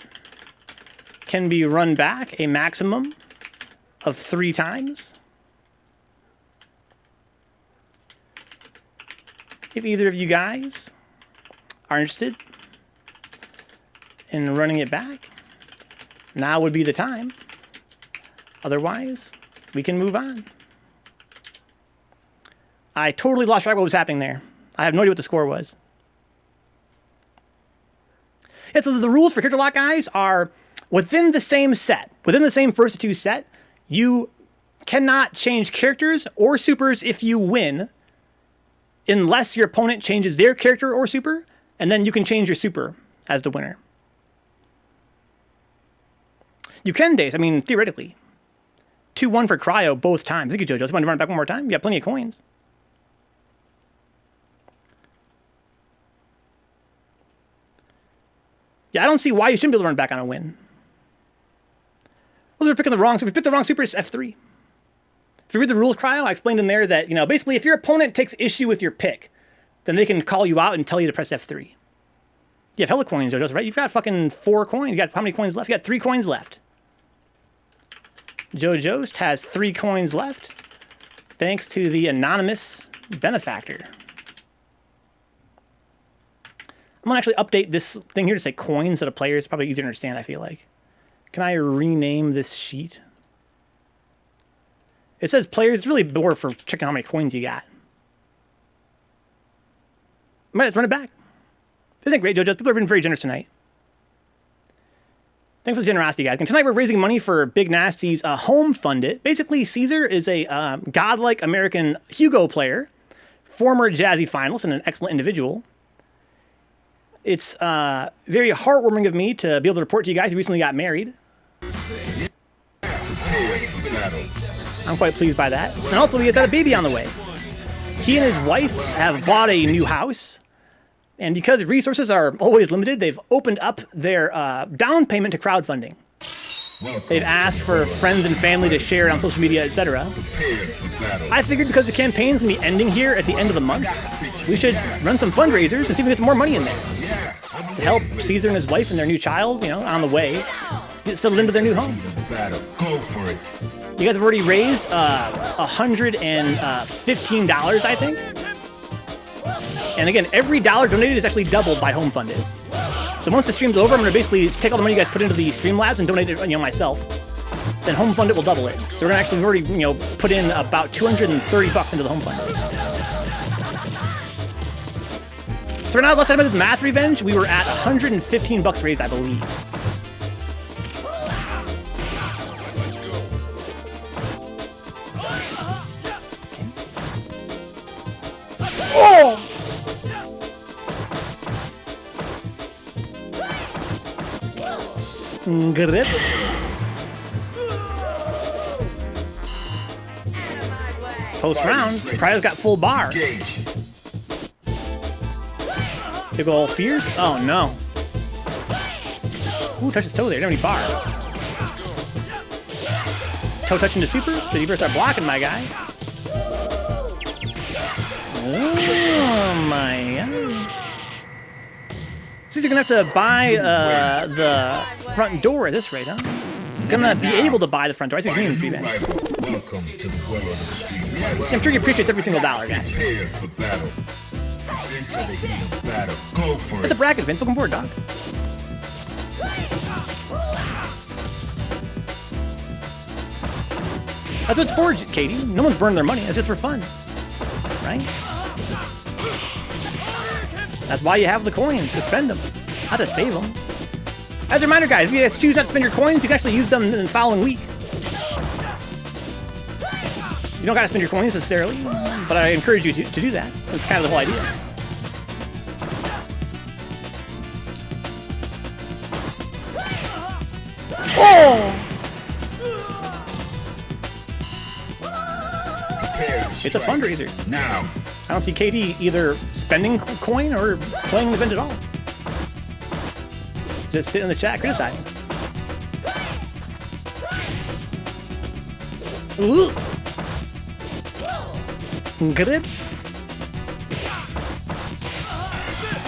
can be run back a maximum of 3 times. If either of you guys are interested in running it back, now would be the time. Otherwise, we can move on. I totally lost track of what was happening there. I have no idea what the score was. Yeah, so the rules for character lock, guys, are within the same set, within the same first to 2 set, you cannot change characters or supers if you win, unless your opponent changes their character or super, and then you can change your super as the winner. You can, Dace, I mean, theoretically. 2-1 for Cryo both times. Thank you, JoJo. You want to run it back one more time? You got plenty of coins. Yeah, I don't see why you shouldn't be able to run back on a win. Well, we're picking the wrong super. If you pick the wrong super, it's F3. If you read the rules, Cryo, I explained in there that, basically if your opponent takes issue with your pick, then they can call you out and tell you to press F3. You have hella coins, JoJo, right? You've got fucking 4 coins. You got how many coins left? You got 3 coins left. giogiost has 3 coins left, thanks to the anonymous benefactor. I'm going to actually update this thing here to say coins instead of players. It's probably easier to understand, I feel like. Can I rename this sheet? It says players. It's really more for checking how many coins you got. Let's run it back. Isn't it great, JoJo? People have been very generous tonight. Thanks for the generosity, guys. And tonight we're raising money for Big Nasty's Home Fund It. Basically, Caesar is a godlike American Hugo player, former Jazzy finalist, and an excellent individual. It's very heartwarming of me to be able to report to you guys he recently got married. I'm quite pleased by that. And also, he has had a baby on the way. He and his wife have bought a new house. And because resources are always limited, they've opened up their down payment to crowdfunding. They've asked for friends and family to share it on social media, etc. I figured because the campaign's going to be ending here at the end of the month, we should run some fundraisers and see if we get some more money in there to help Caesar and his wife and their new child, you know, on the way, get settled into their new home. You guys have already raised $115, I think. And again, every dollar donated is actually doubled by home funded. So once the stream's over, I'm going to basically take all the money you guys put into the Streamlabs and donate it, you know, myself. Then home fund it will double it. So we're going to actually already, you know, put in about $230 into the home fund. So right now, last time I did the math, Revenge, we were at $115 raised, I believe. Oh! Grip. Close round. Cryo's got full bar. Big ol' fierce. Oh no. Ooh, touch his toe there. Didn't have any bar. Toe touching to super. Did he better start blocking my guy? Oh my god. So you're gonna have to buy the front door at this rate, huh? Gonna be able to buy the front door. I see what you mean, Threevenge. I'm sure he appreciates every single dollar, guys. It's a bracket, Vince. Welcome aboard, dog. That's what it's for, Katie. No one's burned their money. It's just for fun, right? That's why you have the coins, to spend them, not to save them. As a reminder, guys, if you guys choose not to spend your coins, you can actually use them in the following week. You don't gotta spend your coins necessarily, but I encourage you to do that. That's kind of the whole idea. Oh! It's a fundraiser. Now. I don't see KD either spending coin or playing the event at all. Just sit in the chat criticizing. Ooh. Grip.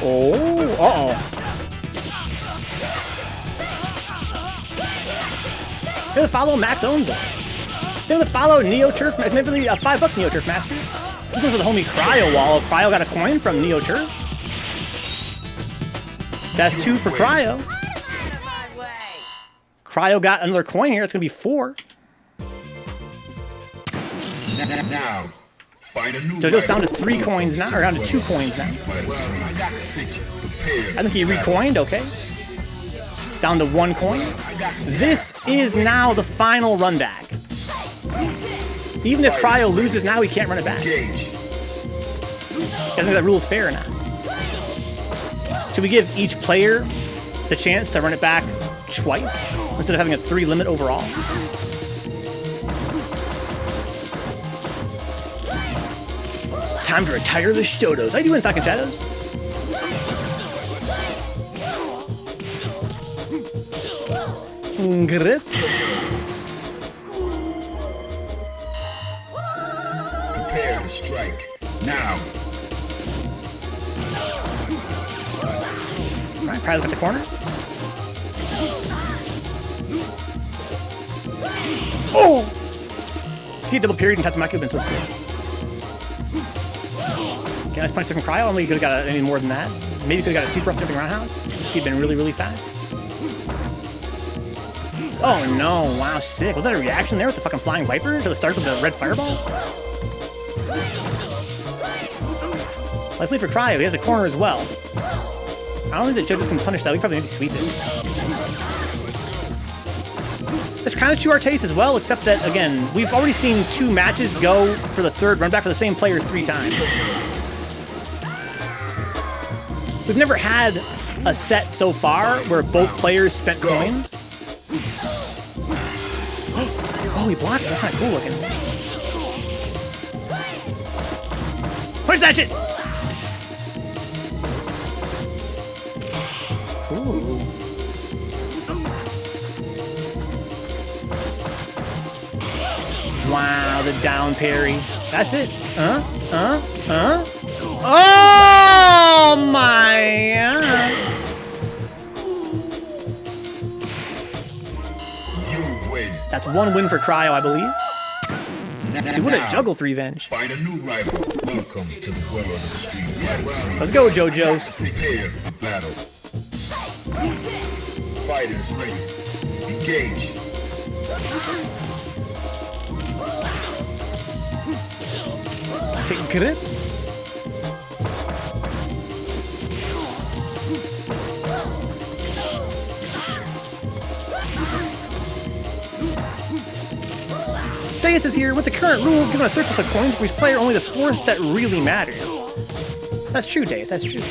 Oh, uh-oh. They're gonna follow Max owns it. They're gonna follow Neo Turf, maybe $5 Neo Turf Master. This one's for the homie Cryowhal. Cryo got a coin from Neo Turf. That's 2 for Cryo. Cryo got another coin here. It's gonna be 4. Now, JoJo's down to 3 coins now, or down to 2 coins now. I think he recoined, okay. Down to 1 coin. This is now the final run back. Even if Cryo loses now, he can't run it back. I think that rule is fair or not. Should we give each player the chance to run it back twice instead of having a 3 limit overall? Time to retire the Shotos. How you doing, Sock and Shadows? Grip. Prepare to strike. Now. Alright, Pride at the corner. Oh! See a double period and Tatsumaki would have been so sick. Okay, nice punch from Cryo. I don't think he could have got any more than that. Maybe could have got a super off jumping roundhouse. He'd been really, really fast. Oh no, wow, sick. Was that a reaction there with the fucking Flying Viper to the start of the red fireball? Let's leave for Cryo. He has a corner as well. I don't think that JoJo's can punish that. We probably need to sweep it. It's kind of to our taste as well, except that, again, we've already seen 2 matches go for the 3rd run back for the same player 3 times. We've never had a set so far where both players spent coins. Oh, he blocked it. That's not cool looking. Push that shit! Wow, the down parry. That's it. Oh my God. You win. That's one win for Cryo, I believe. Dude, what a juggle, Threevenge. Find a new rival. Welcome to the world of extreme fighting. Let's go, giogiost. Prepare for battle. Fighters ready. Engage. Take grip. Deus is here with the current rules, giving a surplus of coins for each player. Only the fourth set really matters. That's true, Deus. That's true.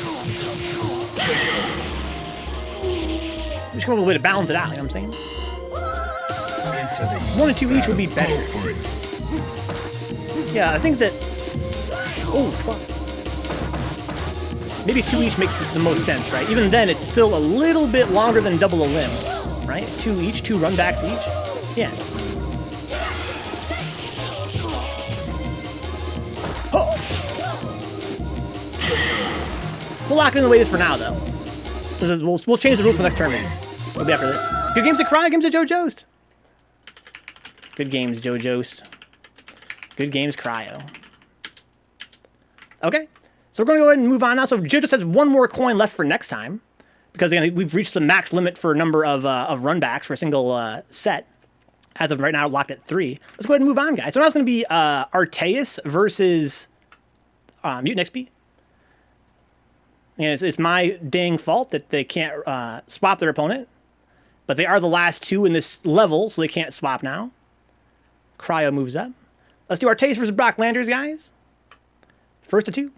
We just come up with a way to balance it out. You know what I'm saying? 1 and 2 each would be better. Yeah, I think that. Oh fuck. Maybe 2 each makes the most sense, right? Even then, it's still a little bit longer than double a limb, right? 2 each, 2 runbacks each. Yeah. Oh. We'll lock in the ways for now, though. We'll change the rules for the next tournament. We'll be after this. Good games to Cry, games to giogiost. Good games, giogiost. Good games, Cryo. Okay, so we're going to go ahead and move on now. So giogiost has 1 more coin left for next time, because again we've reached the max limit for number of runbacks for a single set. As of right now, locked at 3. Let's go ahead and move on, guys. So now it's going to be Arteus versus Mutant XP. And it's my dang fault that they can't swap their opponent, but they are the last 2 in this level, so they can't swap now. Cryo moves up. Let's do Arteus versus Brocklanders, guys. First to 2.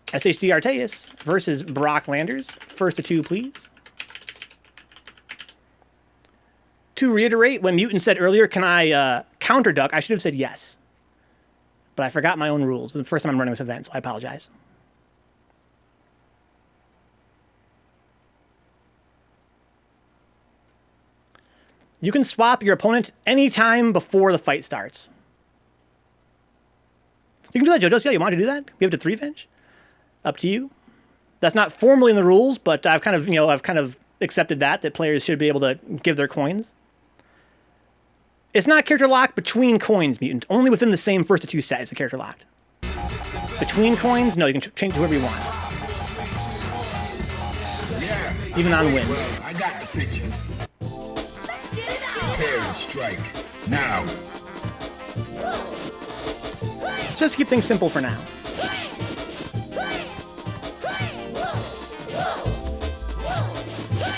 SHD Arteus versus Brocklanders. First to 2, please. To reiterate, when Mutant said earlier, can I counter duck? I should have said yes. But I forgot my own rules. It's the first time I'm running this event, so I apologize. You can swap your opponent anytime before the fight starts. You can do that, giogiost. Yeah, you want to do that? Give it to Threevenge? Up to you. That's not formally in the rules, but I've kind of accepted that players should be able to give their coins. It's not character lock between coins, Mutant. Only within the same first to 2 set is the character locked. Between coins, no, you can change whoever you want. Even on win. Well, I got the picture. Prepare to strike. Now. Just keep things simple for now.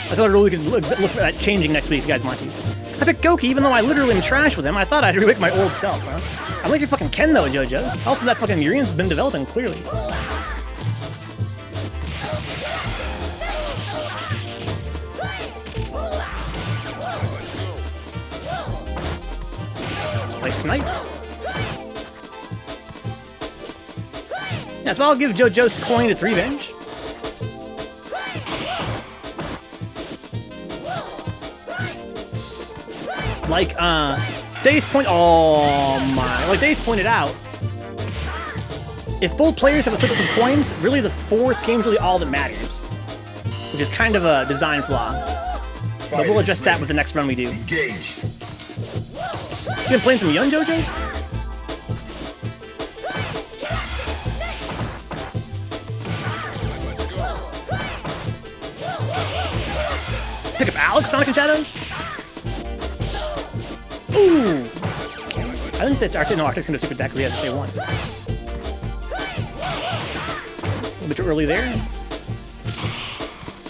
I thought we could look for that changing next week if you guys want to. I picked Goki even though I literally am trash with him. I thought I'd remake my old self, huh? I like your fucking Ken though, giogiost. Also, that fucking Urian's been developing, clearly. Nice snipe. Yeah, so I'll give giogiost coin to Threevenge. Like, Dave's pointed out, if both players have a surplus of coins, really the 4th game's really all that matters. Which is kind of a design flaw. But we'll adjust that with the next run we do. Engage. You been playing some young giogiost? Pick up Alex, Sonic and Shadows? Ooh! I think that's Arteus. No, Arteus can do super deck. We have to say 1. A little bit too early there.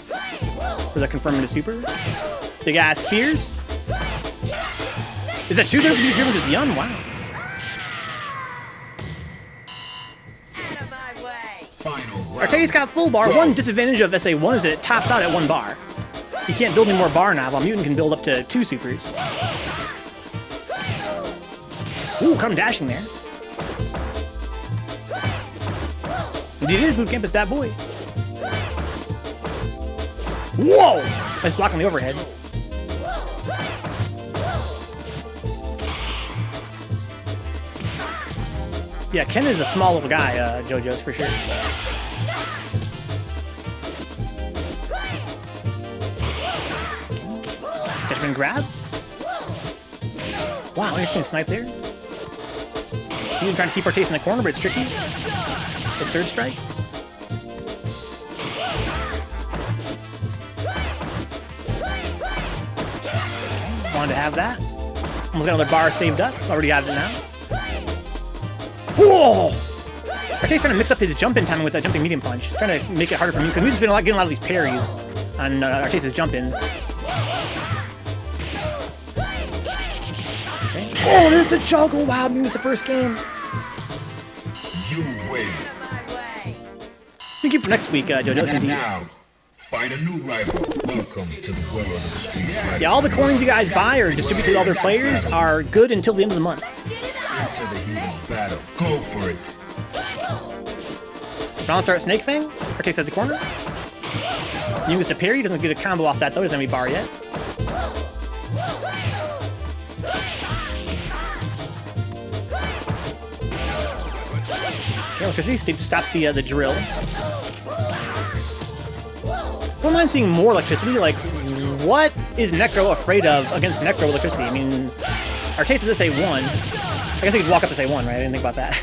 Was that confirming the super? Big ass Fears? Is that true? There's a difference with Yun? Wow. Arteus got full bar. One disadvantage of SA1 is that it tops out at 1 bar. You can't build any more bar now, while Mutant can build up to 2 supers. Ooh, come dashing there. Indeed it is, Bootcamp is that boy. Whoa! Nice block on the overhead. Yeah, Ken is a small little guy, giogiost, for sure. Catchman grab. Wow, interesting snipe there. He's even trying to keep Artace in the corner, but it's tricky. His third strike. Wanted to have that. Almost got another bar saved up. Already got it now. Whoa! Artace trying to mix up his jump-in timing with that jumping medium punch. Trying to make it harder for me, because we've just been getting a lot of these parries on Artace's jump-ins. Okay. Oh, there's the juggle! Wow, we missed the first game. You win. Thank you for next week, giogiost. Now, find a new rival. Welcome to the world of the street fighter. Yeah, all the coins you guys buy or distribute to other players are good until the end of the month. Into the heat of battle. Go for it. Round start Snake Fang. Artace at the corner. Uses the parry. Doesn't get a combo off that though. Doesn't have any bar yet. Okay, electricity stops the drill. I don't mind seeing more electricity. Like, what is Necro afraid of against Necro electricity? I mean, Artace is this A1. I guess he could walk up this A1, right? I didn't think about that.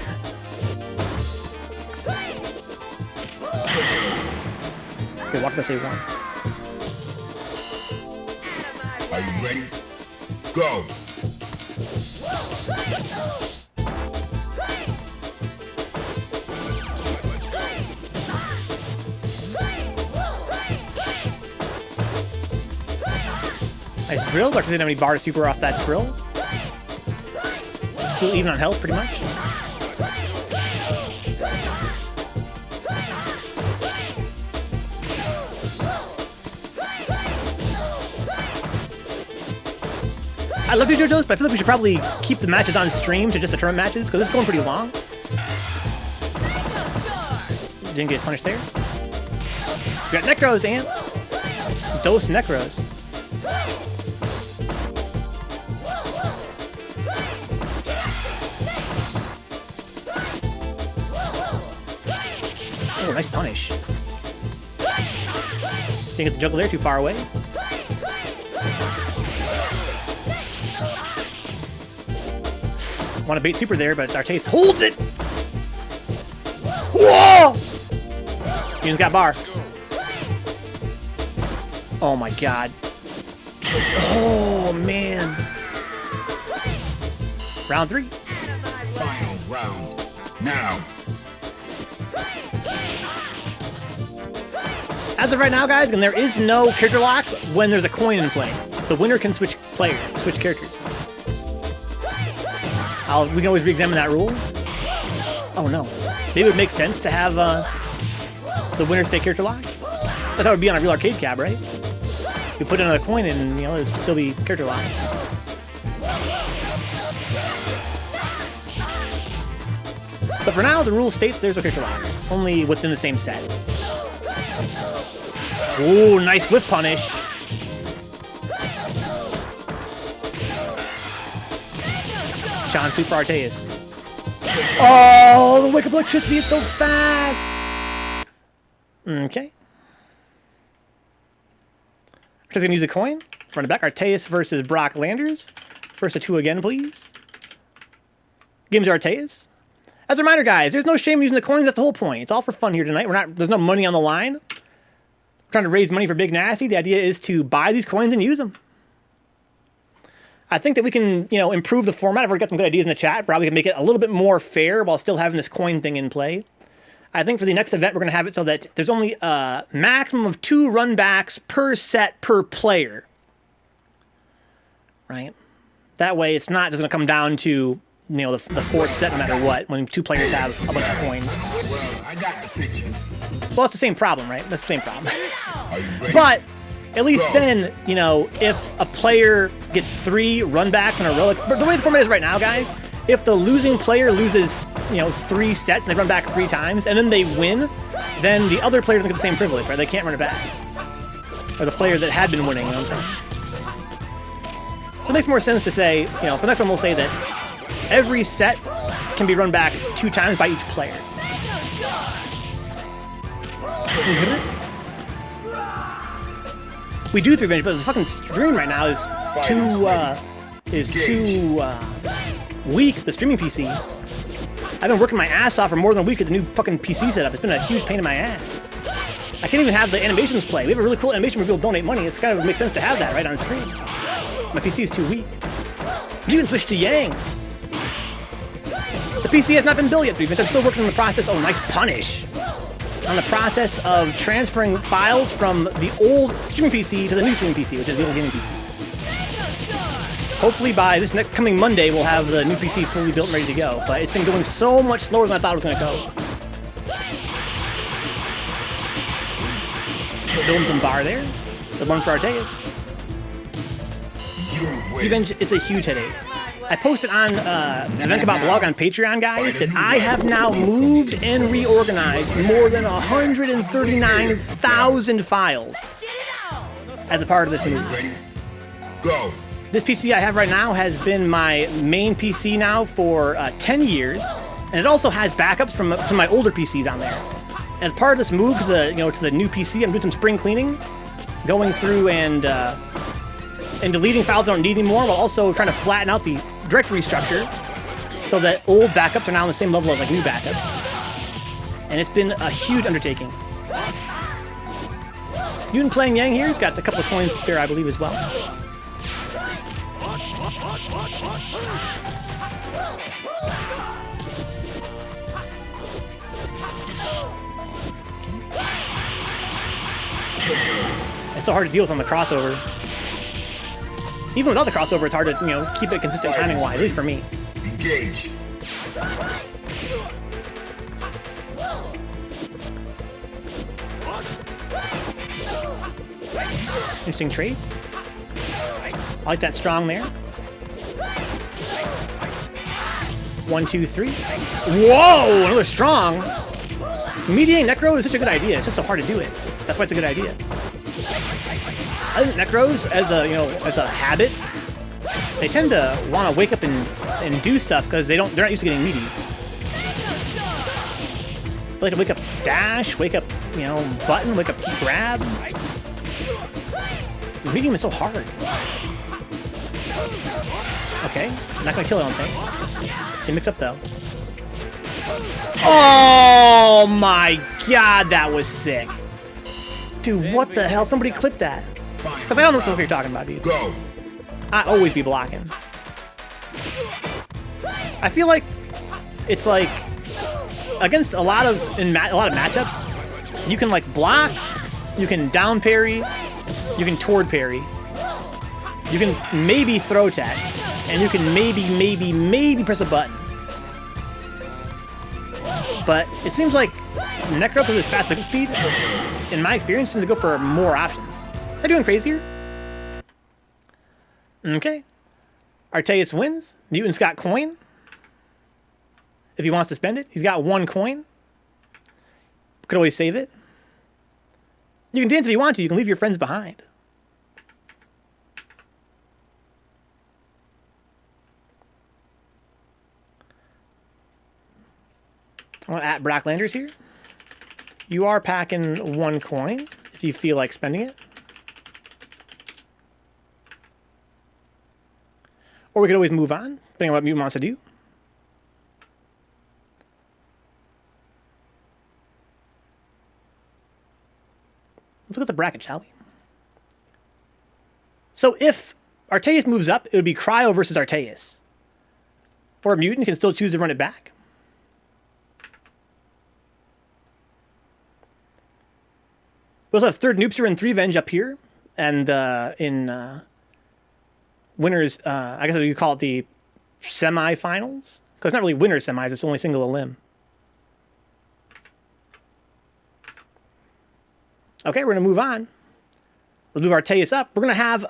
Okay, walk up this A1. Are you ready? Go. Nice drill, but didn't have any bar to super off that drill. Still even on health, pretty much. I love you, giogiost, but I feel like we should probably keep the matches on stream to just the tournament matches, because this is going pretty long. Didn't get punished there. We got Necros and Dose Necros. Oh, nice punish. Didn't get the juggle there, too far away. Want to bait super there, but Artace holds it! Whoa! He's got bar. Oh my god. Oh man. Round 3. Final round. Now. As of right now, guys, and there is no character lock when there's a coin in play. The winner can switch characters. We can always re-examine that rule. Oh no. Maybe it would make sense to have the winner stay character lock. That's how it would be on a real arcade cab, right? You put another coin in, and, you know, it would still be character lock. But for now, the rule states there's no character lock. Only within the same set. Ooh, nice whiff punish. Chansu for Artace. Oh, the wake up electricity, it's so fast! Okay. Artace gonna use a coin. Run it back. Artace versus brocklanders. First to 2 again, please. Games Artace. As a reminder, guys, there's no shame using the coins. That's the whole point. It's all for fun here tonight. There's no money on the line. We're trying to raise money for Big Nasty. The idea is to buy these coins and use them. I think that we can, you know, improve the format. I've already got some good ideas in the chat for how we can make it a little bit more fair while still having this coin thing in play. I think for the next event, we're going to have it so that there's only a maximum of 2 runbacks per set per player. Right? That way, it's not just going to come down to, you know, the 4th set no matter what, when 2 players have a bunch of coins. Well, I got the picture. Well, it's the same problem, right? That's the same problem. But at least then, you know, if a player gets 3 runbacks in a row, like, the way the format is right now, guys, if the losing player loses, you know, 3 sets and they run back 3 times, and then they win, then the other player doesn't get the same privilege, right? They can't run it back. Or the player that had been winning, you know what I'm saying? So it makes more sense to say, you know, for the next one we'll say that every set can be run back 2 times by each player. We do Threevenge, but the fucking stream right now is too weak. The streaming PC. I've been working my ass off for more than a week at the new fucking PC setup. It's been a huge pain in my ass. I can't even have the animations play. We have a really cool animation where people donate money. It's kind of makes sense to have that right on screen. My PC is too weak. You can switch to Yang. The PC has not been built yet, Threevenge. I'm still working on the process. Oh, nice punish. On the process of transferring files from the old streaming PC to the new streaming PC, which is the old gaming PC. Hopefully by this next coming Monday, we'll have the new PC fully built and ready to go. But it's been going so much slower than I thought it was going to go. Building some bar there. The one for Arteas. Threevenge, it's a huge headache. I posted on the Vencabot blog on Patreon, guys, that I have now moved and reorganized more than 139,000 files as a part of this move. Go. This PC I have right now has been my main PC now for 10 years, and it also has backups from my older PCs on there. As part of this move to the to the new PC, I'm doing some spring cleaning, going through and deleting files I don't need anymore, while also trying to flatten out the directory structure so that old backups are now on the same level as like new backups. And it's been a huge undertaking. Mutant playing Yang here. He's got a couple of coins to spare, I believe, as well. It's so hard to deal with on the crossover. Even without the crossover, it's hard to, keep it consistent timing-wise, at least for me. Engage. Interesting trade. I like that strong there. 1, 2, 3. Whoa! Another strong! Mediating Necro is such a good idea. It's just so hard to do it. That's why it's a good idea. I think Necros, as a habit, they tend to want to wake up and do stuff because they're not used to getting meaty. They like to wake up dash, wake up, button, wake up grab. Medium is so hard. Okay, not gonna kill it, I don't think. They mix up though. Oh my god, that was sick. Dude, what the hell? Somebody clip that. Because I don't know what the fuck you're talking about, dude. Go. I always be blocking. I feel like it's like against a lot of matchups, you can like block, you can down parry, you can toward parry, you can maybe throw tech, and you can maybe press a button. But it seems like Necro with his fast pickup speed, in my experience, tends to go for more options. Am I doing crazy here? Okay. Arteas wins. Mutant's got coin. If he wants to spend it, he's got 1 coin. Could always save it. You can dance if you want to. You can leave your friends behind. I want to at brocklanders here. You are packing 1 coin if you feel like spending it. Or we could always move on, depending on what Mutant wants to do. Let's look at the bracket, shall we? So if Arteas moves up, it would be Cryo versus Arteas. Or Mutant can still choose to run it back. We also have third Noobster and Threevenge up here. And in winners, I guess you call it the semi-finals. Because it's not really winners semis, it's only single elim. Okay, we're going to move on. Let's move Arteas up. We're going to have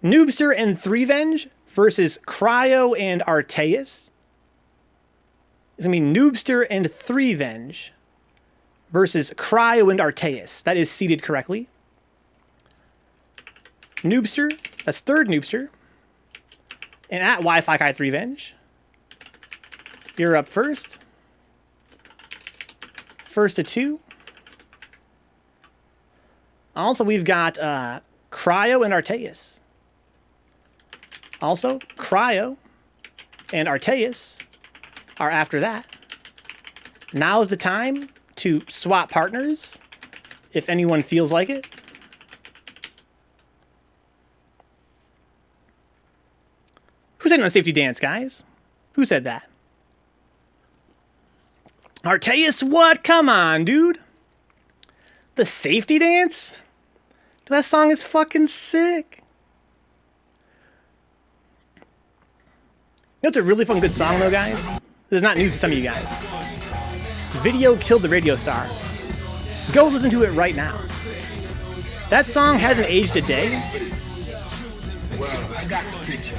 Noobster and Threevenge versus Cryo and Arteas. It's going to be Noobster and Threevenge versus Cryo and Arteas. That is seated correctly. Noobster, that's third Noobster. And at WiFi Kai Threevenge. You're up first. First to 2. Also, we've got Cryo and Arteus. Also, Cryo and Arteus are after that. Now's the time to swap partners if anyone feels like it. Who said on the safety dance, guys? Who said that? Arteus, what? Come on, dude. The safety dance? That song is fucking sick. You know what's a really fucking good song, though, guys? This is not news to some of you guys. Video Killed the Radio Star. Go listen to it right now. That song hasn't aged a day. Well, I got the picture.